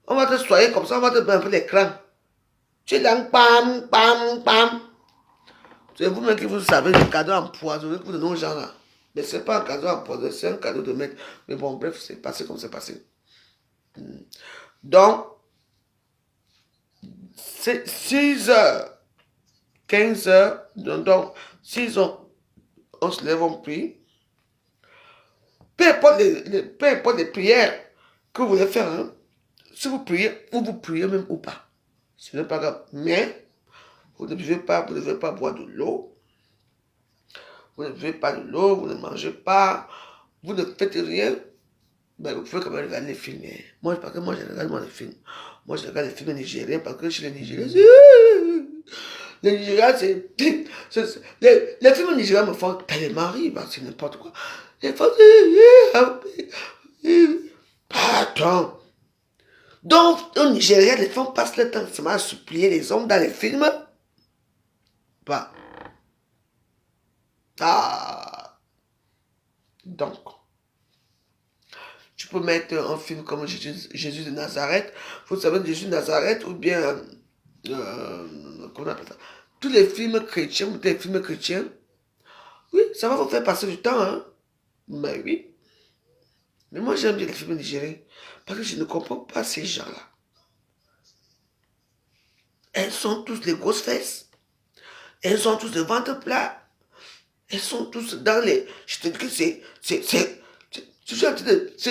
On va te soigner comme ça, on va te mettre un peu l'écran. Tu es là, pam, pam, pam. C'est vous-même qui vous savez le cadeau empoisonné que vous donnez aux gens là. Mais ce n'est pas un cadeau empoisonné, c'est un cadeau de maître. Mais bon, bref, c'est passé comme c'est passé. Donc, c'est 6h, 15h, donc 6h, on se lève, on prie. Peu importe les prières que vous voulez faire, hein, si vous priez, ou vous priez même ou pas, ce n'est pas grave. Mais, vous ne devez pas boire de l'eau. Vous ne buvez pas de l'eau, vous ne mangez pas, vous ne faites rien. Ben, vous pouvez quand même regarder les films. Moi, parce que moi, je regarde les films. Moi, je regarde les films nigériens parce que chez les Nigériens, les Nigériens, c'est... Les films nigériens me font tellement rire, c'est n'importe quoi. Les femmes... Pardon. Donc, au Nigeria, les femmes passent le temps seulement à supplier les hommes dans les films. Pas. Ah. Donc, tu peux mettre un film comme Jésus de Nazareth. Vous savez, Jésus de Nazareth, ou bien, comment on appelle ça? Tous les films chrétiens, tous les films chrétiens, oui, ça va vous faire passer du temps, hein. Mais oui. Mais moi, j'aime bien les films nigériens. Parce que je ne comprends pas ces gens-là. Elles sont tous les grosses fesses. Elles sont tous le ventre plat. Elles sont tous dans les... Je te dis que c'est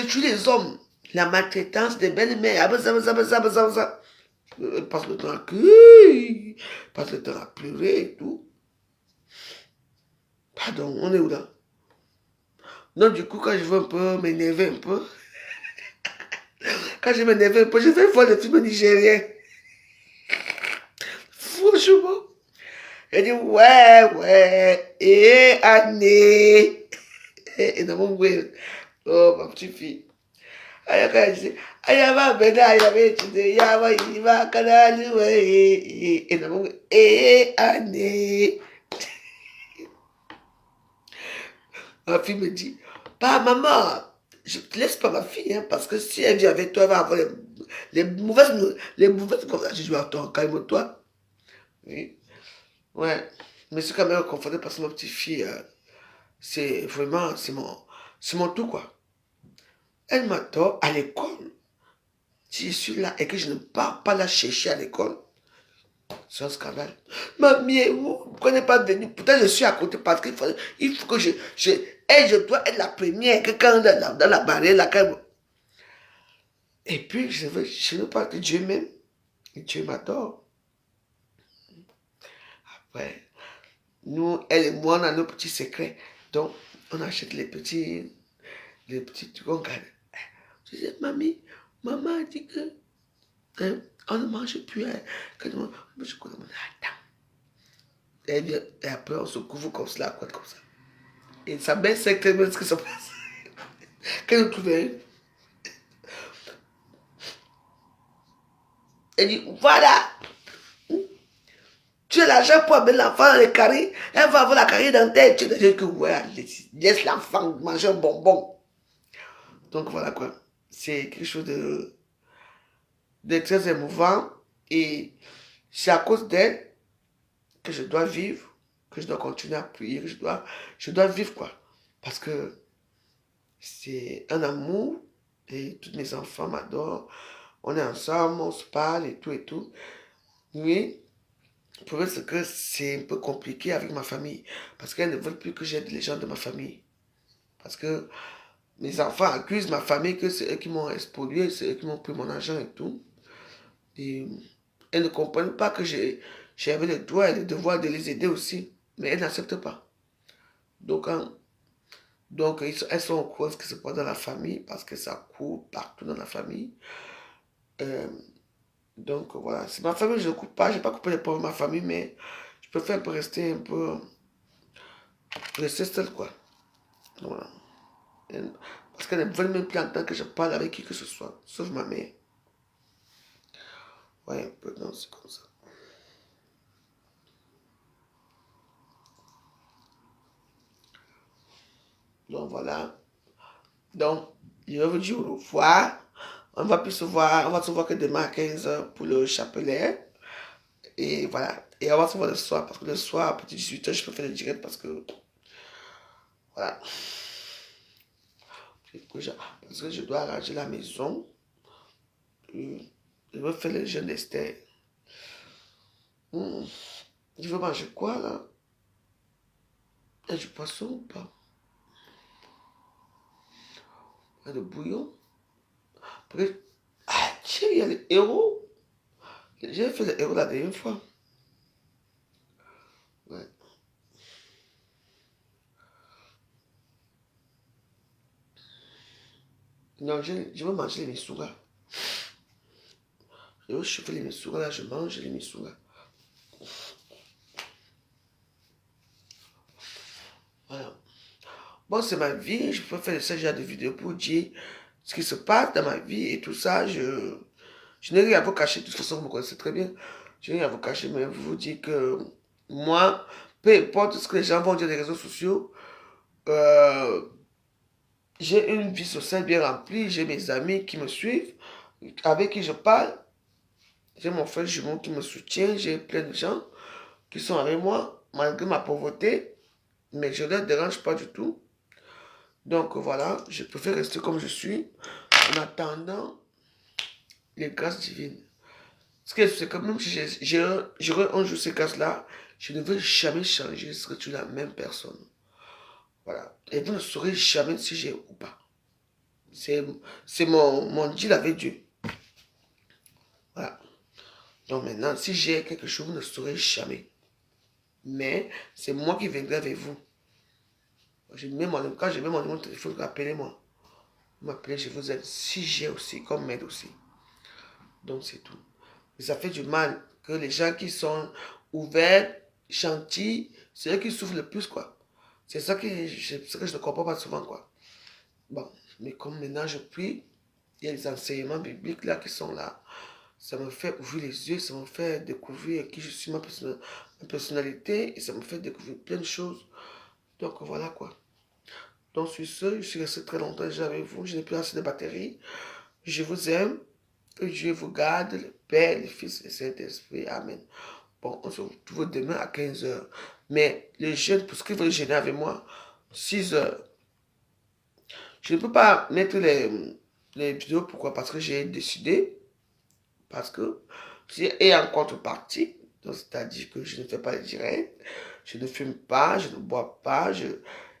tuer les hommes. La maltraitance des belles-mères. Passe le temps à crier. Passe le temps à pleurer et tout. Pardon, on est où là? Donc du coup, quand je veux un peu m'énerver un peu, quand je m'énerve un peu, je vais voir les films nigériens. Franchement. Elle dit, ouais, et année. Et dans mon goût, oh, ma petite fille. Ayaka dit, ayama bena, ayama étudié, yama yima, kanali, ouais, et dans mon goût, et année. Ma fille me dit, pas maman, je te laisse pas ma fille, hein, parce que si elle vient avec toi, elle va avoir les mauvaises conversations. Je dis, attends, calme-toi. Oui. Ouais. Mais c'est quand même conforté parce que ma petite fille, c'est vraiment, c'est mon tout, quoi. Elle m'adore à l'école. Si je suis là et que je ne pars pas la chercher à l'école, c'est un scandale. Mamie, vous ne prenez pas venir. Pourtant, je suis à côté parce qu'il faut que et je dois être la première, que quand dans la barrière, là, quand... Et puis, je ne parle que Dieu m'aime. Et Dieu m'adore. Après, nous, elle et moi, on a nos petits secrets. Donc, on achète les petits trucs, on garde. Je dis, mamie, maman a dit que hein, on ne mange plus. Hein, que nous, je connais mon attends. Et, bien, et après, on se couvre comme cela, quoi, comme ça. Et sa mère sait très bien ce qui se passe. Qu'elle nous trouve, hein. Elle dit, voilà, tu as l'argent pour amener l'enfant dans les carrés, elle va avoir la carrière dans tête. Tu dis que, ouais, laisse l'enfant manger un bonbon. Donc voilà quoi. C'est quelque chose de très émouvant. Et c'est à cause d'elle que je dois vivre, que je dois continuer à prier, que je dois vivre quoi. Parce que c'est un amour et tous mes enfants m'adorent. On est ensemble, on se parle et tout et tout. Mais le problème c'est que c'est un peu compliqué avec ma famille. Parce qu'elles ne veulent plus que j'aide les gens de ma famille. Parce que mes enfants accusent ma famille que c'est eux qui m'ont spolié, c'est eux qui m'ont pris mon argent et tout. Et elles ne comprennent pas que j'avais le droit et le devoir de les aider aussi. Mais elles n'acceptent pas. Donc, elles sont au courant de ce qui se passe dans la famille parce que ça court partout dans la famille. Euh, donc, voilà. C'est ma famille, je ne coupe pas. Je n'ai pas coupé les pommes de ma famille, mais je préfère rester un peu... Rester seul, quoi. Voilà. Parce qu'elles ne veulent même plus entendre que je parle avec qui que ce soit, sauf ma mère. Ouais, un peu, non, c'est comme ça. Donc voilà. Donc, je vais vous dire au revoir. On va plus se voir, on va se voir que demain à 15h pour le chapelet. Et voilà. Et on va se voir le soir, parce que le soir, à partir de 18h, je peux faire le direct parce que, voilà. Parce que je dois arranger la maison. Je veux faire le jeûne d'Esther. Je veux manger quoi, là? Il y a du poisson ou pas? Il y a du bouillon? Ah, tiens, il y a les héros. J'ai fait le héros la dernière fois. Ouais. Non, je veux manger les misouras. Je veux chauffer les misouras, là, je mange les misouras. Voilà. Bon, c'est ma vie, je peux faire ce genre de vidéos pour dire ce qui se passe dans ma vie et tout ça. Je n'ai rien à vous cacher, de toute façon, vous me connaissez très bien. Je n'ai rien à vous cacher, mais vous dire que moi, peu importe ce que les gens vont dire des réseaux sociaux, euh, J'ai une vie sociale bien remplie, j'ai mes amis qui me suivent, avec qui je parle. J'ai mon frère jumeau qui me soutient, j'ai plein de gens qui sont avec moi, malgré ma pauvreté, mais je ne les dérange pas du tout. Donc voilà, je préfère rester comme je suis, en attendant les grâces divines. Ce que c'est que même si j'aurai un jour ces grâces-là, je ne veux jamais changer, je serai toujours la même personne. Voilà. Et vous ne saurez jamais si j'ai ou pas. C'est mon deal avec Dieu. Voilà. Donc maintenant, si j'ai quelque chose, vous ne saurez jamais. Mais c'est moi qui viendrai avec vous. Quand je mets mon numéro de téléphone, appelez-moi. Vous m'appelez, je vous aide. Si j'ai aussi, comme m'aide aussi. Donc c'est tout. Mais ça fait du mal que les gens qui sont ouverts, gentils, c'est eux qui souffrent le plus, quoi. C'est ça que je ne comprends pas souvent, quoi. Bon, mais comme maintenant je prie, il y a des enseignements bibliques là qui sont là. Ça me fait ouvrir les yeux, ça me fait découvrir qui je suis, ma personnalité, et ça me fait découvrir plein de choses. Donc voilà quoi. Donc sur ce, je suis resté très longtemps déjà avec vous, je n'ai plus assez de batterie. Je vous aime, que Dieu vous garde, le Père, le Fils et le Saint-Esprit. Amen. Bon, on se retrouve demain à 15 heures. Mais les jeunes, pour ce qu'ils veulent gêner avec moi, 6 heures. Je ne peux pas mettre les vidéos, pourquoi? Parce que j'ai décidé, parce que, et en contrepartie, c'est-à-dire que je ne fais pas les directs, je ne fume pas, je ne bois pas, je ne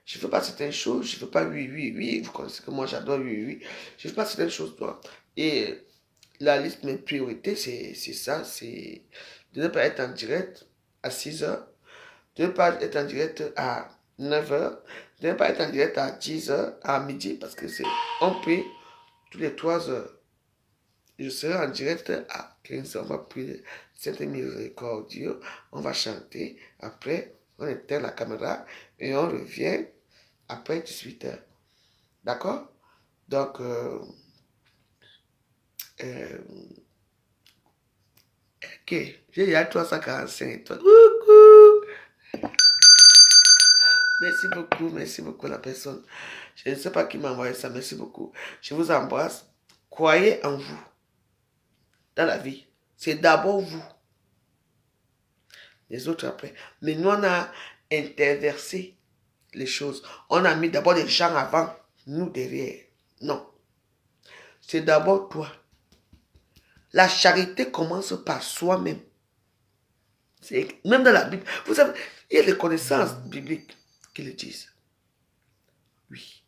fais pas certaines choses, je ne fais pas oui, oui, oui, vous connaissez que moi j'adore oui, oui, je ne fais pas certaines choses, toi. Et la liste de mes priorités, c'est ça, c'est de ne pas être en direct à 6 heures, de ne pas être en direct à 9 heures, de ne pas être en direct à 10 heures, à midi, parce que c'est, on prie tous les 3 heures. Je serai en direct à 15 heures, on va prier Sainte Miséricordieux, on va chanter, après on éteint la caméra et on revient après 18 heures. D'accord? Donc, ok, j'ai déjà 345 étoiles. Coucou! Merci beaucoup la personne. Je ne sais pas qui m'a envoyé ça, merci beaucoup. Je vous embrasse. Croyez en vous, dans la vie. C'est d'abord vous, les autres après. Mais nous, on a interversé les choses. On a mis d'abord les gens avant, nous derrière. Non. C'est d'abord toi. La charité commence par soi-même. Même dans la Bible. Vous savez, il y a des connaissances bibliques qui le disent. Oui.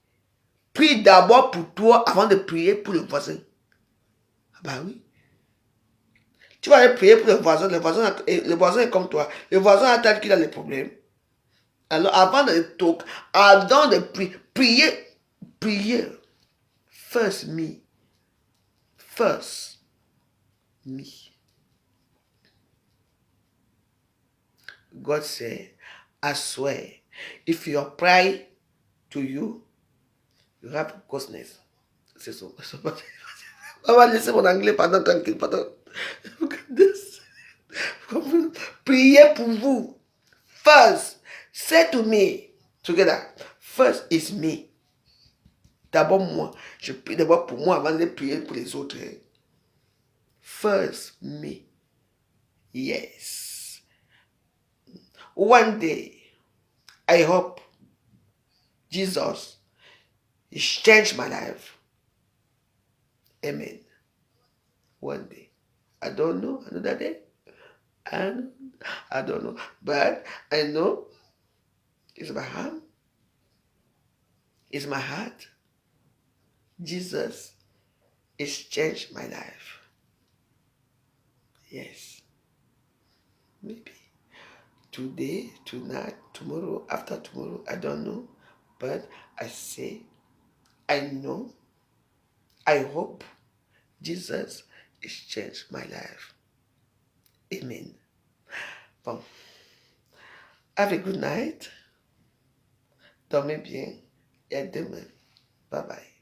Prie d'abord pour toi avant de prier pour le voisin. Ah bah oui. Tu vas aller prier pour le voisin est comme toi. Le voisin attend qu'il a des problèmes. Alors avant de prier. First me. First me. God said, I swear, if your pray to you, you have closeness. C'est ça. On va laisser mon anglais pendant tranquille. Priez pour vous. First, say to me, together, first is me. D'abord moi. Je prie d'abord pour moi avant de prier pour les autres. First me. Yes. One day, I hope Jesus has changed my life. Amen. One day. I don't know, another day. I don't know. But I know it's my hand. It's my heart. Jesus has changed my life. Yes. Maybe. Today, tonight, tomorrow, after tomorrow, I don't know. But I say, I know, I hope Jesus has changed my life. Amen. Bon. Have a good night. Dormez bien et à demain. Bye bye.